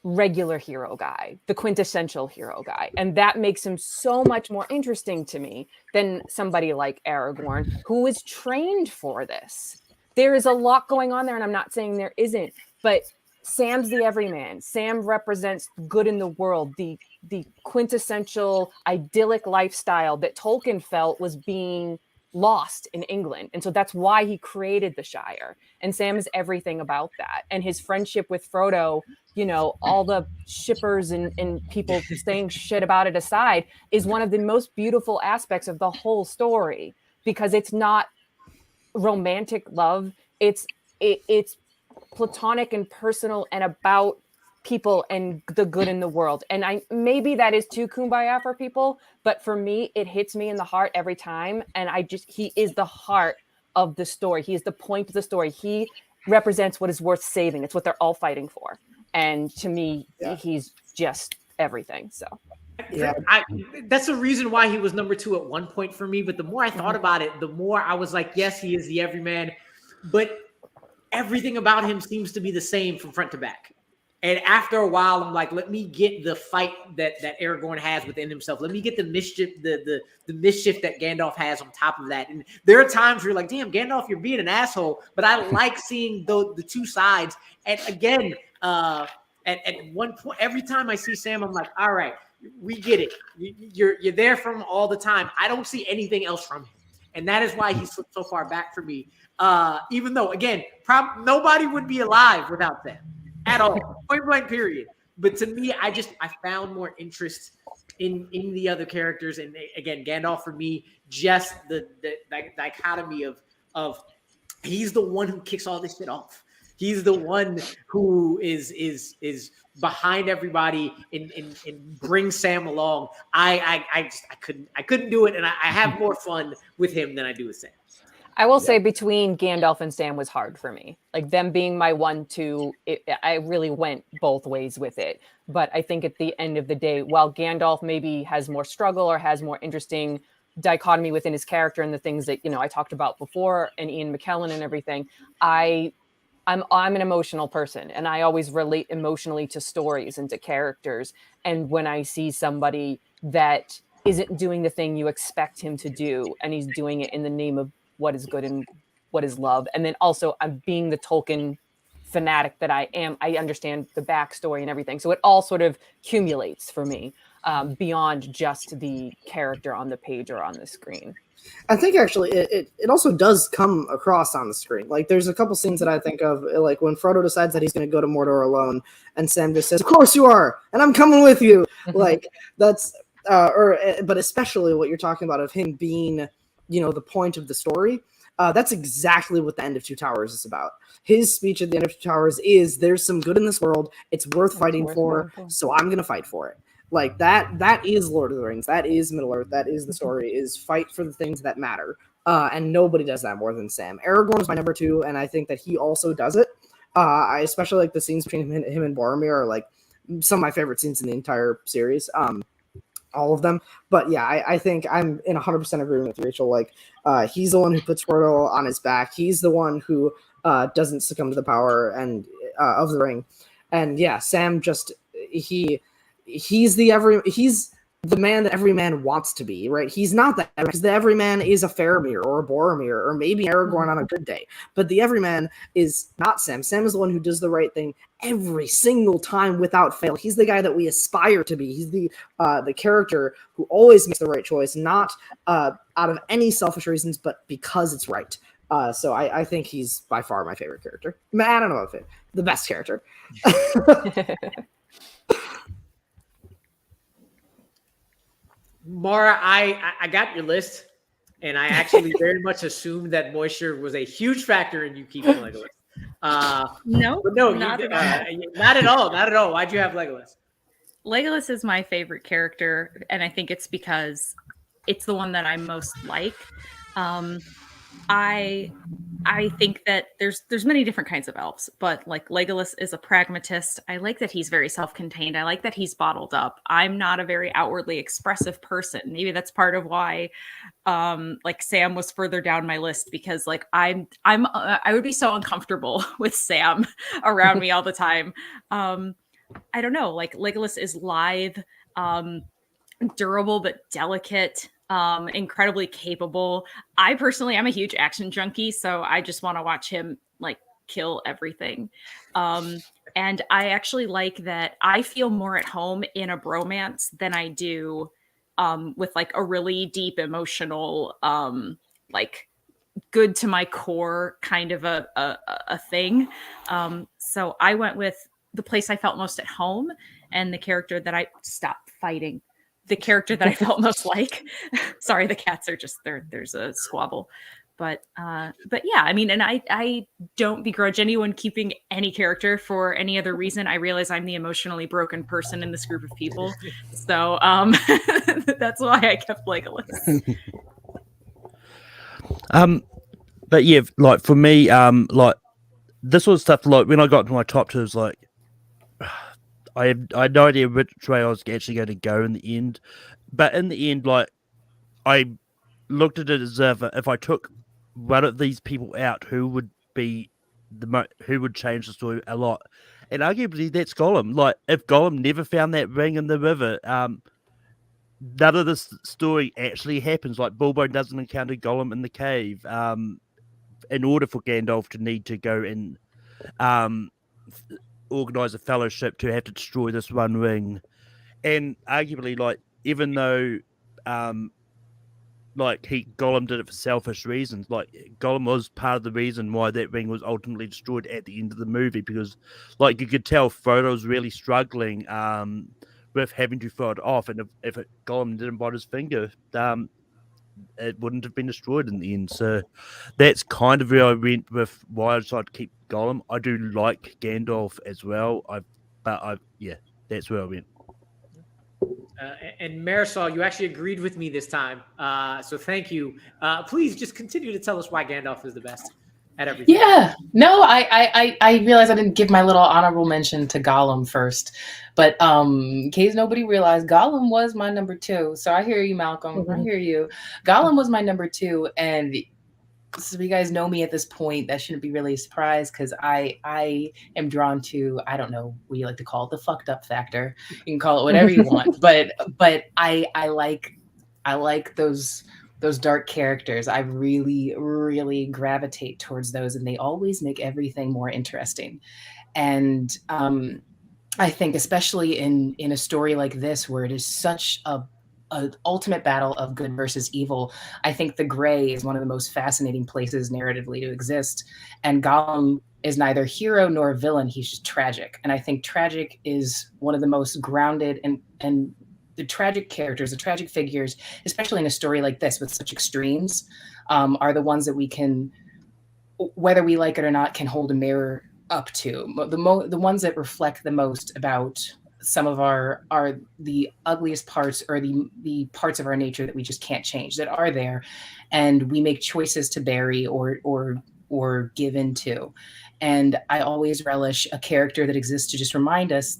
I: regular hero guy, the quintessential hero guy. And that makes him so much more interesting to me than somebody like Aragorn, who is trained for this. There is a lot going on there, and I'm not saying there isn't, but Sam's the everyman. Sam represents good in the world, the quintessential idyllic lifestyle that Tolkien felt was being lost in England. And so that's why he created the Shire. And Sam is everything about that. And his friendship with Frodo, all the shippers and people saying shit about it aside, is one of the most beautiful aspects of the whole story, because it's not romantic love. It's platonic and personal and about people and the good in the world. And maybe that is too kumbaya for people, but for me, it hits me in the heart every time. And he is the heart of the story. He is the point of the story. He represents what is worth saving. It's what they're all fighting for. And to me, he's just everything. So
G: Yeah,
C: that's the reason why he was number 2 at one point for me. But the more I thought about it, the more I was like, yes, he is the everyman, but everything about him seems to be the same from front to back. And after a while, I'm like, let me get the fight that Aragorn has within himself. Let me get the mischief, the mischief that Gandalf has on top of that. And there are times where you're like, damn, Gandalf, you're being an asshole. But I like seeing the two sides. And again, at one point, every time I see Sam, I'm like, all right, we get it. You're there from all the time. I don't see anything else from him. And that is why he slipped so far back for me. Even though, again, nobody would be alive without them. At all, point blank, period. But to me, I found more interest in the other characters, and again, Gandalf for me, just the dichotomy of he's the one who kicks all this shit off. He's the one who is behind everybody and brings Sam along. I couldn't do it, and I have more fun with him than I do with Sam.
I: I will say between Gandalf and Sam was hard for me. Like them being my 1-2, I really went both ways with it. But I think at the end of the day, while Gandalf maybe has more struggle or has more interesting dichotomy within his character and the things that, I talked about before and Ian McKellen and everything, I'm an emotional person, and I always relate emotionally to stories and to characters. And when I see somebody that isn't doing the thing you expect him to do, and he's doing it in the name of what is good and what is love. And then also I'm being the Tolkien fanatic that I am. I understand the backstory and everything. So it all sort of accumulates for me beyond just the character on the page or on the screen.
G: I think actually it also does come across on the screen. Like there's a couple scenes that I think of, like when Frodo decides that he's going to go to Mordor alone and Sam just says, of course you are, and I'm coming with you. Like that's, but especially what you're talking about of him being, the point of the story. That's exactly what the end of Two Towers is about. His speech at the end of Two Towers is, there's some good in this world. It's worth fighting for. So I'm going to fight for it. Like that is Lord of the Rings. That is Middle-earth. That is the story, is fight for the things that matter. And nobody does that more than Sam. Aragorn is my number 2. And I think that he also does it. I especially like the scenes between him and Boromir are like some of my favorite scenes in the entire series. All of them. But yeah, I think I'm in 100% agreement with Rachel. Like, he's the one who puts Frodo on his back. He's the one who doesn't succumb to the power and of the ring. And yeah, Sam just he's the man that every man wants to be, right? He's not that, because the everyman is a Faramir or a Boromir or maybe Aragorn on a good day. But the everyman is not Sam. Sam is the one who does the right thing every single time without fail. He's the guy that we aspire to be. He's the character who always makes the right choice, not out of any selfish reasons, but because it's right. So I think he's by far my favorite character. I don't know if the best character.
C: Mara, I got your list, and I actually very much assumed that moisture was a huge factor in you keeping Legolas.
F: No,
C: not at all. Not at all. Why'd you have Legolas?
F: Legolas is my favorite character, and I think it's because it's the one that I most like. I think that there's many different kinds of elves, but like Legolas is a pragmatist. I like that he's very self-contained. I like that he's bottled up. I'm not a very outwardly expressive person. Maybe that's part of why like Sam was further down my list, because like I would be so uncomfortable with Sam around me all the time. I don't know, like Legolas is lithe, durable but delicate, incredibly capable. I'm a huge action junkie, so I just want to watch him like kill everything. And I actually like that I feel more at home in a bromance than I do with like a really deep emotional, like good to my core kind of a thing. So I went with the place I felt most at home and the character that I stopped fighting. The character that I felt most like. Sorry, the cats are just there. There's a squabble, but yeah, I mean, and I don't begrudge anyone keeping any character for any other reason. I realize I'm the emotionally broken person in this group of people, so that's why I kept Legolas.
E: But yeah, like for me, like this sort of stuff. Like when I got to my top two, it was like. I had no idea which way I was actually going to go in the end, but in the end, like I looked at it as if I took one of these people out, who would be who would change the story a lot, and arguably that's Gollum. Like if Gollum never found that ring in the river, none of this story actually happens. Like Bilbo doesn't encounter Gollum in the cave. In order for Gandalf to need to go and organize a fellowship to have to destroy this one ring, and arguably, like even though, like Gollum did it for selfish reasons, like Gollum was part of the reason why that ring was ultimately destroyed at the end of the movie, because, like you could tell, Frodo was really struggling with having to throw it off, and if Gollum didn't bite his finger, it wouldn't have been destroyed in the end. So that's kind of where I went with why I decided to keep Gollum. I do like Gandalf as well. Yeah, that's where I went.
C: And Marisol, you actually agreed with me this time. So thank you. Please just continue to tell us why Gandalf is the best at everything.
H: Yeah. No, I realized I didn't give my little honorable mention to Gollum first. But in case nobody realized, Gollum was my number 2. So I hear you, Malcolm. Mm-hmm. I hear you. Gollum was my number 2. And so you guys know me at this point. That shouldn't be really a surprise, because I am drawn to, I don't know what you like to call it, the fucked up factor. You can call it whatever you want. But I like those dark characters. I really, really gravitate towards those, and they always make everything more interesting. And I think especially in a story like this, where it is such a ultimate battle of good versus evil, I think the gray is one of the most fascinating places narratively to exist. And Gollum is neither hero nor villain. He's just tragic. And I think tragic is one of the most grounded and the tragic characters, the tragic figures, especially in a story like this with such extremes, are the ones that we can, whether we like it or not, can hold a mirror up to. The ones that reflect the most about some of are the ugliest parts, or the parts of our nature that we just can't change, that are there, and we make choices to bury or give into. And I always relish a character that exists to just remind us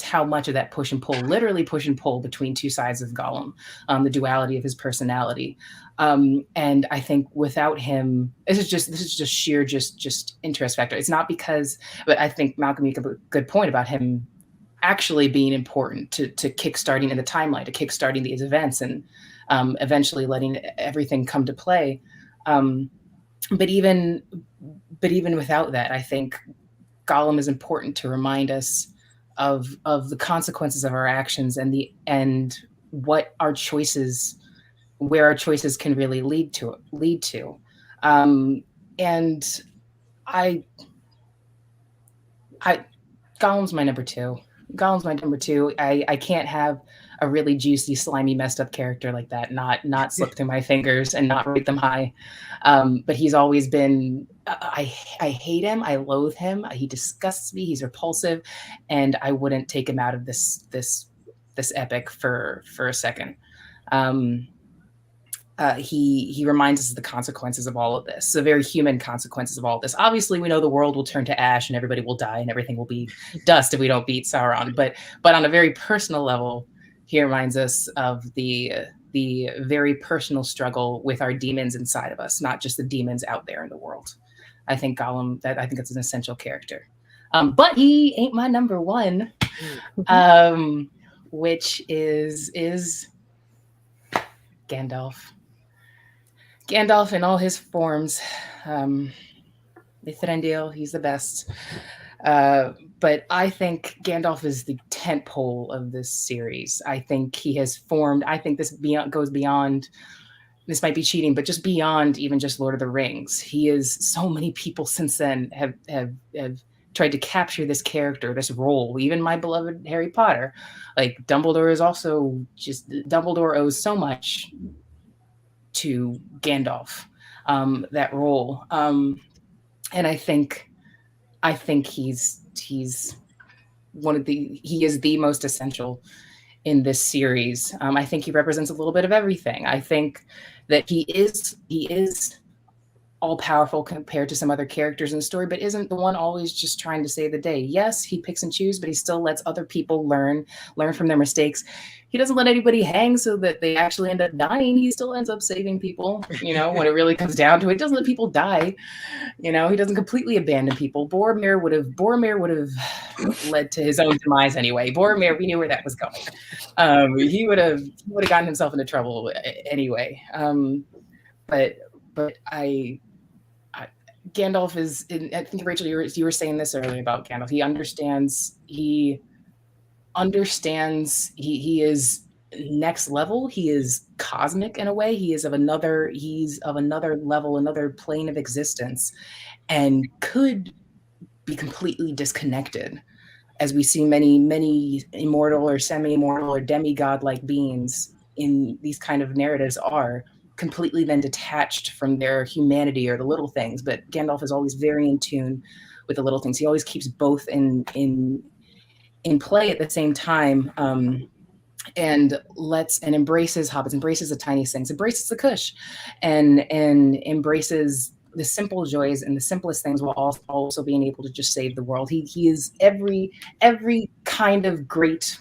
H: how much of that push and pull, literally push and pull, between two sides of Gollum, the duality of his personality. And I think without him, this is just sheer just interest factor. It's not because, but I think Malcolm, you make a good point about him actually being important to kickstarting in the timeline, to kickstarting these events, and eventually letting everything come to play. But even without that, I think Gollum is important to remind us of the consequences of our actions and what our choices, where our choices can really lead to. And I Gollum's my number two. I can't have a really juicy, slimy, messed up character like that not slip through my fingers and not rate them high. But he's always been. I hate him. I loathe him. He disgusts me. He's repulsive, and I wouldn't take him out of this epic for a second. He reminds us of the consequences of all of this, the very human consequences of all of this. Obviously, we know the world will turn to ash and everybody will die and everything will be dust if we don't beat Sauron. But on a very personal level, he reminds us of the very personal struggle with our demons inside of us, not just the demons out there in the world. I think Gollum, I think it's an essential character. But he ain't my number one, which is Gandalf. Gandalf in all his forms. Mithrandil, he's the best. But I think Gandalf is the tentpole of this series. I think he has formed, I think this goes beyond, this might be cheating, but just beyond even just Lord of the Rings. He is, so many people since then have tried to capture this character, this role, even my beloved Harry Potter. Like Dumbledore owes so much to Gandalf, that role. And I think he's one of he is the most essential in this series. I think he represents a little bit of everything. I think that he is all powerful compared to some other characters in the story, but isn't the one always just trying to save the day. Yes, he picks and chooses, but he still lets other people learn from their mistakes. He doesn't let anybody hang so that they actually end up dying. He still ends up saving people, when it really comes down to it. He doesn't let people die. He doesn't completely abandon people. Boromir would have led to his own demise anyway. Boromir, we knew where that was going. He would have gotten himself into trouble anyway. But Gandalf is, I think, Rachel, you were saying this earlier about Gandalf. He understands. He is next level. He is cosmic in a way. He's of another level, another plane of existence, and could be completely disconnected, as we see many immortal or semi-immortal or demigod-like beings in these kind of narratives are completely then detached from their humanity or the little things. But Gandalf is always very in tune with the little things. He always keeps both in play at the same time, and embraces hobbits, embraces the tiniest things, embraces the Kush, and embraces the simple joys and the simplest things, while also being able to just save the world. He is every kind of great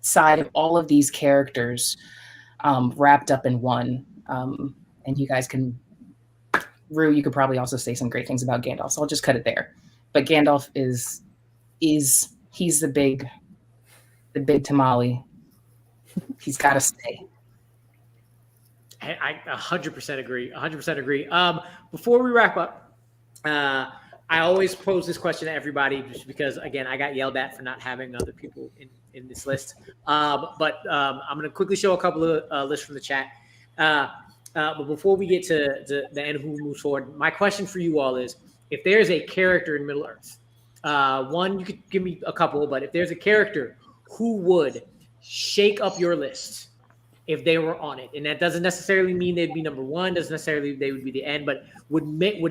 H: side of all of these characters, wrapped up in one. And you guys Rue, you could probably also say some great things about Gandalf, so I'll just cut it there. But Gandalf he's the big tamale. He's got to stay.
C: I 100% agree. 100% agree. Before we wrap up, I always pose this question to everybody, just because, again, I got yelled at for not having other people in this list. But I'm going to quickly show a couple of lists from the chat. But before we get to the end, who moves forward, my question for you all is, if there's a character in Middle Earth, one, you could give me a couple, but if there's a character who would shake up your list if they were on it, and that doesn't necessarily mean they'd be number one, doesn't necessarily they would be the end, but would make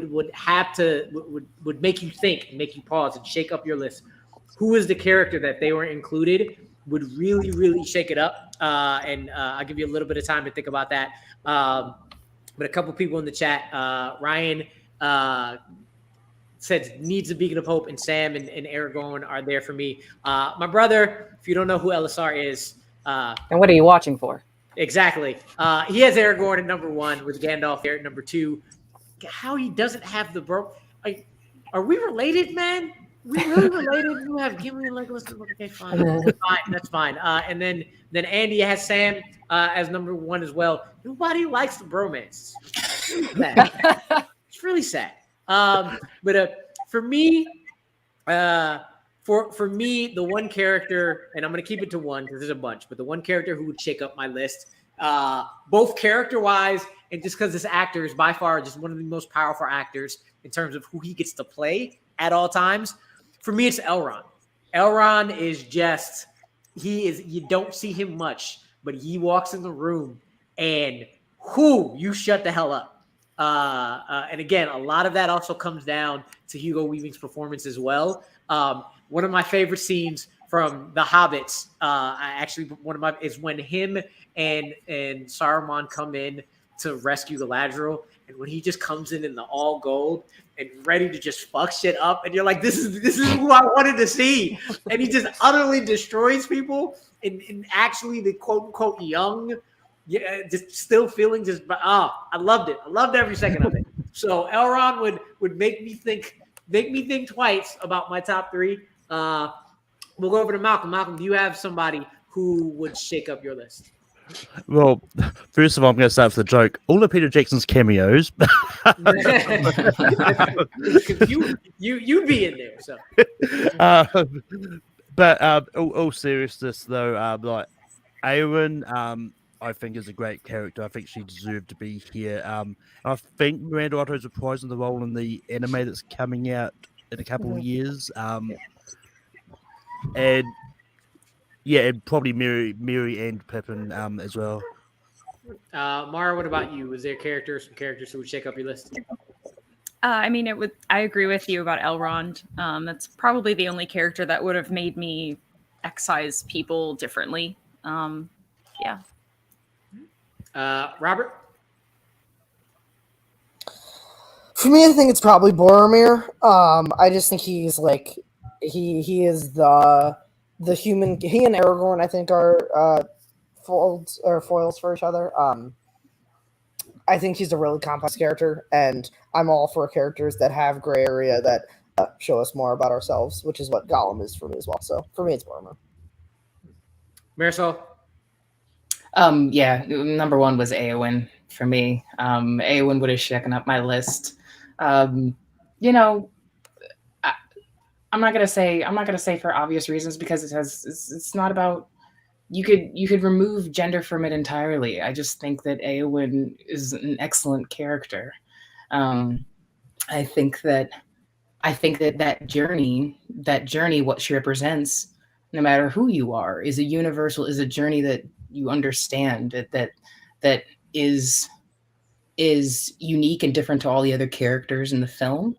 C: you think, make you pause and shake up your list, who is the character that they were included would really, really shake it up? And I'll give you a little bit of time to think about that. But a couple people in the chat, Ryan said needs a beacon of hope, and Sam and Aragorn are there for me. My brother, if you don't know who Elisar is.
I: And what are you watching for?
C: Exactly. He has Aragorn at number one with Gandalf there at number two. How he doesn't have the bro? Are we related, man? we really related. You have Gimli and Legolas. Okay, fine. That's fine. And then Andy has Sam as number one as well. Nobody likes the bromance. It's really sad. But for me, for me, the one character, and I'm going to keep it to one because there's a bunch, but the one character who would shake up my list, both character-wise and just because this actor is by far just one of the most powerful actors in terms of who he gets to play at all times. For me, it's Elrond. Elrond is just, you don't see him much, but he walks in the room and you shut the hell up. And again, a lot of that also comes down to Hugo Weaving's performance as well. One of my favorite scenes from The Hobbits, is when him and Saruman come in to rescue Galadriel, and when he just comes in the all gold and ready to just fuck shit up, and you're like, this is who I wanted to see, and he just utterly destroys people, and actually the quote unquote young. Yeah, just still feeling I loved it. I loved every second of it. So Elrond would make me think twice about my top three. We'll go over to Malcolm. Malcolm, do you have somebody who would shake up your list?
E: Well, first of all, I'm going to start with the joke. All of Peter Jackson's cameos.
C: You'd be in there. So,
E: but all seriousness though, like Eowyn, I think is a great character. I think she deserved to be here. I think Miranda Otto's reprising the role in the anime that's coming out in a couple of years. And yeah, and probably Mary and Pippin as well.
C: Mara, what about you? Is there some characters who would shake up your list?
F: I mean, I agree with you about Elrond. That's probably the only character that would have made me excise people differently. Yeah.
C: Robert?
G: For me, I think it's probably Boromir. I just think he's like he is the human. He and Aragorn, I think, are foils for each other. I think he's a really complex character, and I'm all for characters that have gray area that show us more about ourselves, which is what Gollum is for me as well. So for me, it's Boromir.
C: Marisol?
H: Yeah, number one was Eowyn for me. Eowyn would have shaken up my list. You know, I'm not gonna say for obvious reasons because it's not about you could remove gender from it entirely. I just think that Eowyn is an excellent character. I think that journey, what she represents, no matter who you are, is a journey that you understand that is unique and different to all the other characters in the film,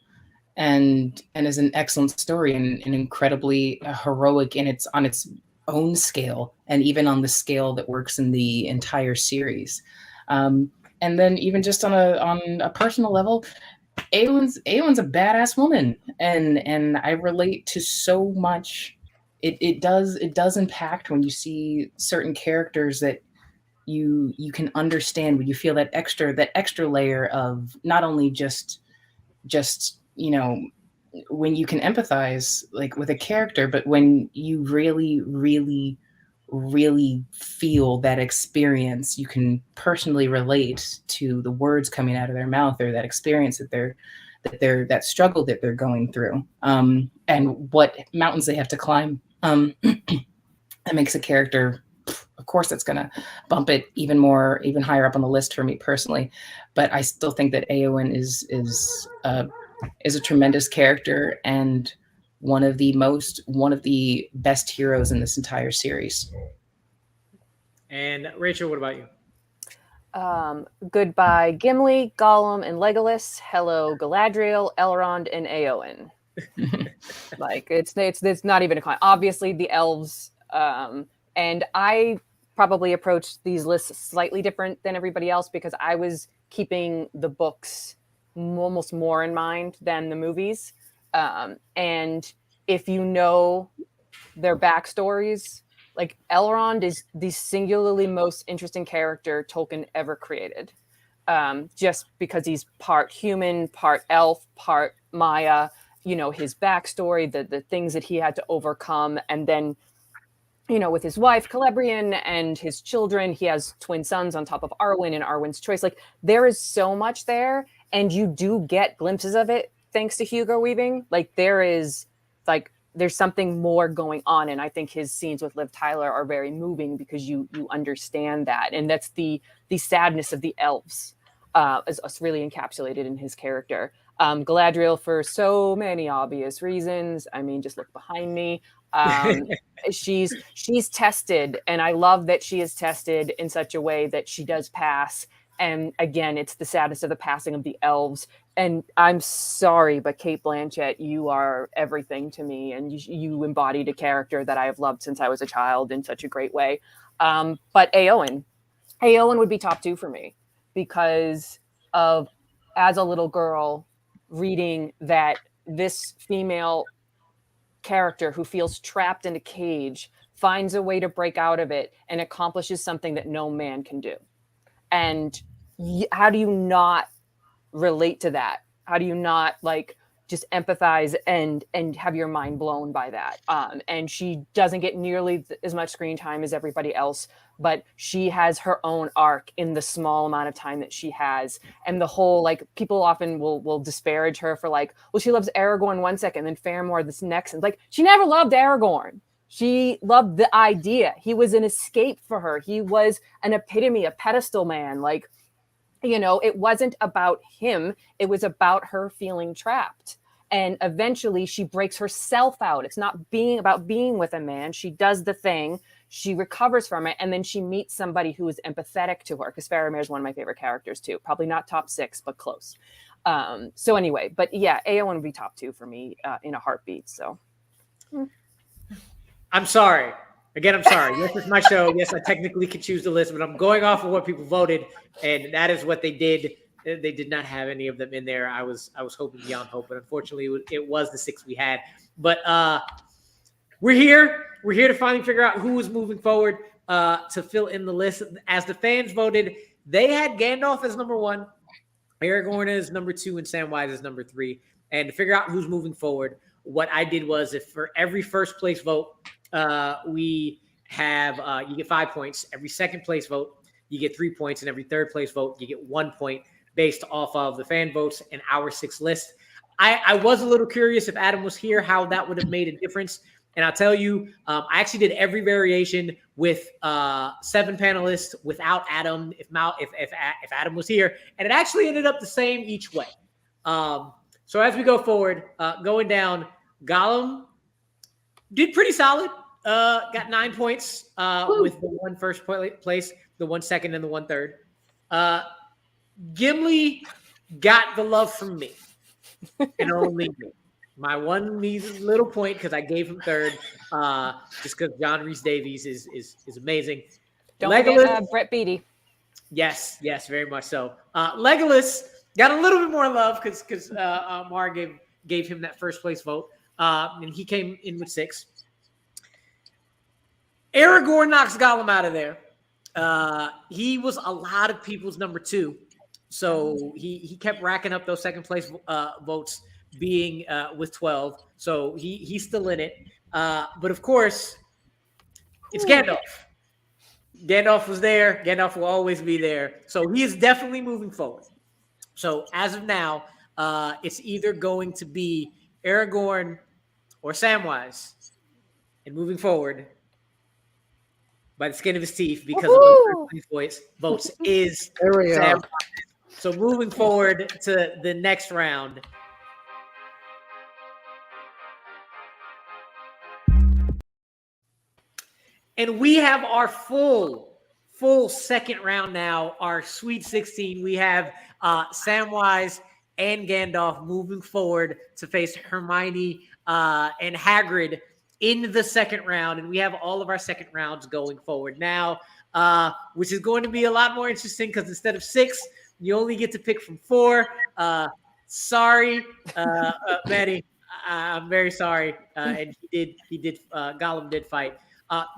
H: and is an excellent story and incredibly heroic on its own scale, and even on the scale that works in the entire series. And then even just on a personal level, Eowyn's a badass woman, and I relate to so much. It does impact when you see certain characters that you can understand, when you feel that extra layer of not only just when you can empathize like with a character, but when you really, really, really feel that experience, you can personally relate to the words coming out of their mouth, or that experience that struggle that they're going through, and what mountains they have to climb. That makes a character, of course, that's going to bump it even higher up on the list for me personally. But I still think that Eowyn is a tremendous character and one of the best heroes in this entire series.
C: And Rachel, what about you?
I: Goodbye, Gimli, Gollum, and Legolas. Hello, Galadriel, Elrond, and Eowyn. Like it's not even a con. Obviously, the elves. And I probably approached these lists slightly different than everybody else because I was keeping the books almost more in mind than the movies. And if you know their backstories, like Elrond is the singularly most interesting character Tolkien ever created. Just because he's part human, part elf, part Maya, his backstory, the things that he had to overcome, and then with his wife Celebrian and his children, he has twin sons on top of Arwen and Arwen's choice. Like, there is so much there, and you do get glimpses of it thanks to Hugo Weaving. Like, there's something more going on, and I think his scenes with Liv Tyler are very moving because you understand that, and that's the sadness of the elves is really encapsulated in his character. Galadriel, for so many obvious reasons. I mean, just look behind me. She's tested, and I love that she is tested in such a way that she does pass. And again, it's the sadness of the passing of the elves. And I'm sorry, but Cate Blanchett, you are everything to me, and you embodied a character that I have loved since I was a child in such a great way. But Éowyn would be top 2 for me because of, as a little girl, reading that this female character who feels trapped in a cage finds a way to break out of it and accomplishes something that no man can do. And how do you not relate to that? How do you not just empathize and have your mind blown by that? And she doesn't get nearly as much screen time as everybody else, but she has her own arc in the small amount of time that she has. And the whole, people often will disparage her for well, she loves Aragorn one second, then Faramore this next. And she never loved Aragorn. She loved the idea. He was an escape for her. He was an epitome, a pedestal man. It wasn't about him. It was about her feeling trapped. And eventually she breaks herself out. It's not about being with a man. She does the thing. She recovers from it. And then she meets somebody who is empathetic to her, because Faramir is one of my favorite characters too. Probably not top 6, but close. So anyway, but yeah, Éowyn would be top 2 for me in a heartbeat. So.
C: I'm sorry. Again, I'm sorry. Yes, it's my show. Yes, I technically could choose the list, but I'm going off of what people voted, and that is what they did. They did not have any of them in there. I was hoping beyond hope, but unfortunately, it was the 6 we had. But we're here. We're here to finally figure out who is moving forward to fill in the list. As the fans voted, they had Gandalf as number 1, Aragorn as number 2, and Samwise as number 3. And to figure out who's moving forward, what I did was, if for every first place vote, we have you get 5 points. Every second place vote, you get 3 points, and every third place vote, you get 1 point based off of the fan votes and our 6 list. I was a little curious if Adam was here, how that would have made a difference. And I'll tell you, I actually did every variation with 7 panelists without Adam. If Adam was here, and it actually ended up the same each way. So as we go forward, going down, Gollum did pretty solid. Got 9 points with the 1 first place, the 1 second, and the 1 third. Gimli got the love from me, and only me. My one little point, because I gave him 3rd, just because John Rhys Davies is amazing.
I: Don't
C: Legolas,
I: forget Brett Beatty.
C: Yes, very much so. Legolas got a little bit more love because Mar gave him that first place vote, and he came in with 6. Aragorn knocks Gollum out of there. He was a lot of people's number 2, so he kept racking up those second place votes, being with 12. So he's still in it. But of course, it's Gandalf. Gandalf was there. Gandalf will always be there. So he is definitely moving forward. So as of now, it's either going to be Aragorn or Samwise. And moving forward, by the skin of his teeth, because of those votes, is Samwise. So moving forward to the next round. And we have our full second round now, our Sweet 16. We have Samwise and Gandalf moving forward to face Hermione and Hagrid in the second round. And we have all of our second rounds going forward now, which is going to be a lot more interesting because instead of 6, you only get to pick from 4. Sorry, Maddie. I'm very sorry. And Gollum did fight.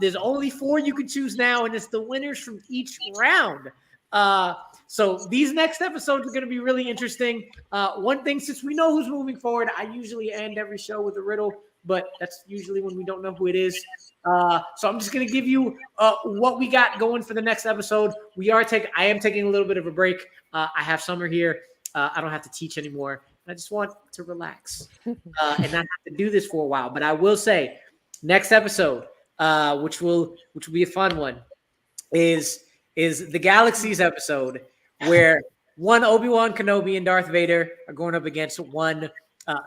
C: There's only 4 you can choose now, and it's the winners from each round So these next episodes are going to be really interesting. One thing, since we know who's moving forward, I usually end every show with a riddle, but that's usually when we don't know who it is. So I'm just going to give you what we got going for the next episode. I am taking a little bit of a break. I have summer here. I don't have to teach anymore. I just want to relax and not have to do this for a while. But I will say, next episode, which will be a fun one, is the Galaxies episode, where one Obi-Wan Kenobi and Darth Vader are going up against one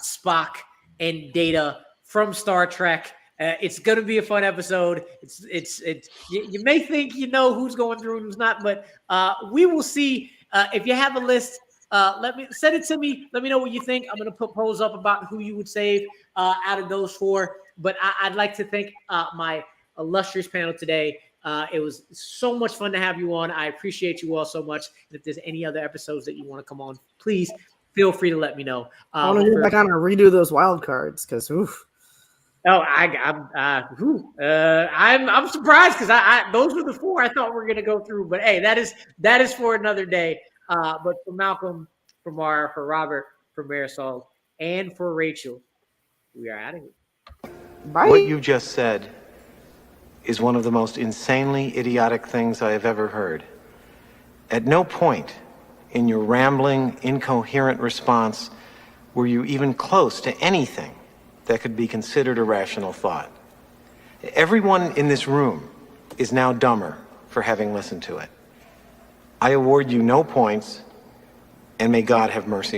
C: Spock and Data from Star Trek. It's going to be a fun episode. You may think you know who's going through and who's not, but we will see. If you have a list, send it to me. Let me know what you think. I'm going to put polls up about who you would save out of those four. But I'd like to thank my illustrious panel today. It was so much fun to have you on. I appreciate you all so much. And if there's any other episodes that you want to come on, please feel free to let me know.
G: I want to kind of redo those wild cards because oof.
C: Oh, I'm surprised because those were the four I thought we were going to go through. But hey, that is for another day. But for Malcolm, for Mara, for Robert, for Marisol, and for Rachel, we are out of here.
G: Bye.
J: What you just said is one of the most insanely idiotic things I have ever heard. At no point in your rambling, incoherent response were you even close to anything that could be considered a rational thought. Everyone in this room is now dumber for having listened to it. I award you no points, and may God have mercy